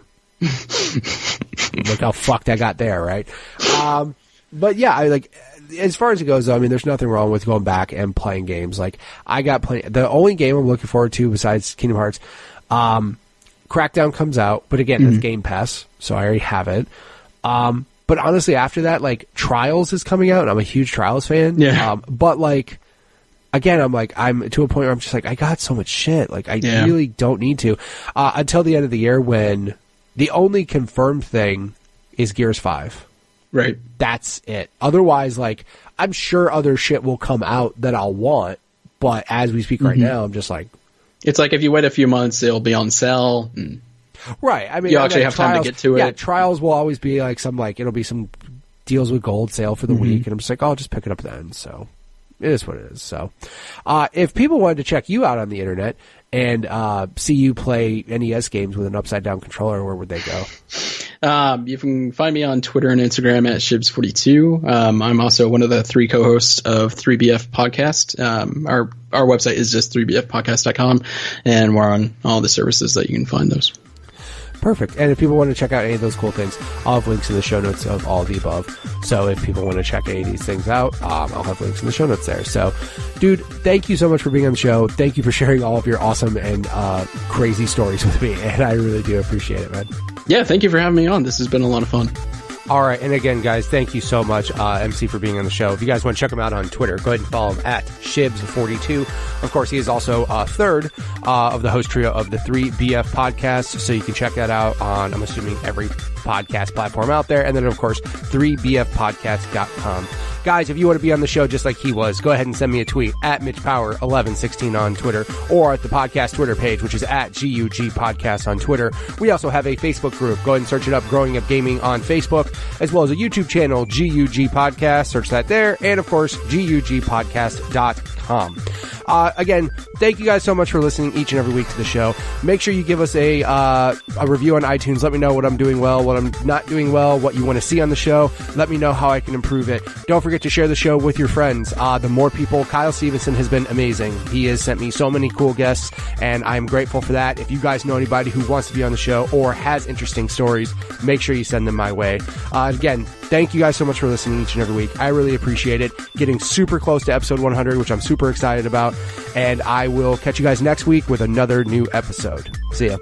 A: Look how fucked I got there, right? But yeah, as far as it goes, though, I mean, there's nothing wrong with going back and playing games. Like, I got playing. The only game I'm looking forward to besides Kingdom Hearts, Crackdown comes out. But again, that's Game Pass, so I already have it. But honestly, after that, like, Trials is coming out, and I'm a huge Trials fan.
B: Yeah.
A: But, like, again, I'm to a point where I'm just like, I got so much shit. Like, I really don't need to. Until the end of the year, when the only confirmed thing is Gears 5.
B: Right.
A: That's it. Otherwise, like, I'm sure other shit will come out that I'll want, but as we speak right now, I'm just like...
B: It's like if you wait a few months, it'll be on sale.
A: Right. I mean,
B: you actually have time to get to it.
A: Yeah, Trials will always be like it'll be some deals with gold sale for the week, and I'm just like, I'll just pick it up then. So it is what it is. So if people wanted to check you out on the internet and see you play NES games with an upside down controller, where would they go?
B: You can find me on Twitter and Instagram at Shibs42. I'm also one of the 3 co-hosts of 3BF Podcast. Our website is just 3bfpodcast.com, and we're on all the services that you can find those.
A: Perfect. And if people want to check out any of those cool things, I'll have links in the show notes of all the above. So if people want to check any of these things out, I'll have links in the show notes there. So, dude, thank you so much for being on the show. Thank you for sharing all of your awesome and crazy stories with me. And I really do appreciate it, man.
B: Yeah, thank you for having me on. This has been a lot of fun.
A: All right. And again, guys, thank you so much, MC, for being on the show. If you guys want to check him out on Twitter, go ahead and follow him at Shibs42. Of course, he is also third of the host trio of the 3BF podcast. So you can check that out on, I'm assuming, every podcast platform out there. And then, of course, 3bfpodcast.com. Guys, if you want to be on the show just like he was, go ahead and send me a tweet at MitchPower1116 on Twitter, or at the podcast Twitter page, which is at GUG Podcast on Twitter. We also have a Facebook group. Go ahead and search it up, Growing Up Gaming on Facebook, as well as a YouTube channel, GUG Podcast. Search that there. And, of course, GUGpodcast.com. Again, thank you guys so much for listening each and every week to the show. Make sure you give us a review on iTunes. Let me know what I'm doing well, what I'm not doing well, what you want to see on the show. Let me know how I can improve it. Don't forget to share the show with your friends. The more people, Kyle Stevenson has been amazing. He has sent me so many cool guests, and I'm grateful for that. If you guys know anybody who wants to be on the show or has interesting stories, make sure you send them my way. Again, thank you guys so much for listening each and every week. I really appreciate it. Getting super close to episode 100, which I'm super excited about. And I will catch you guys next week with another new episode. See ya.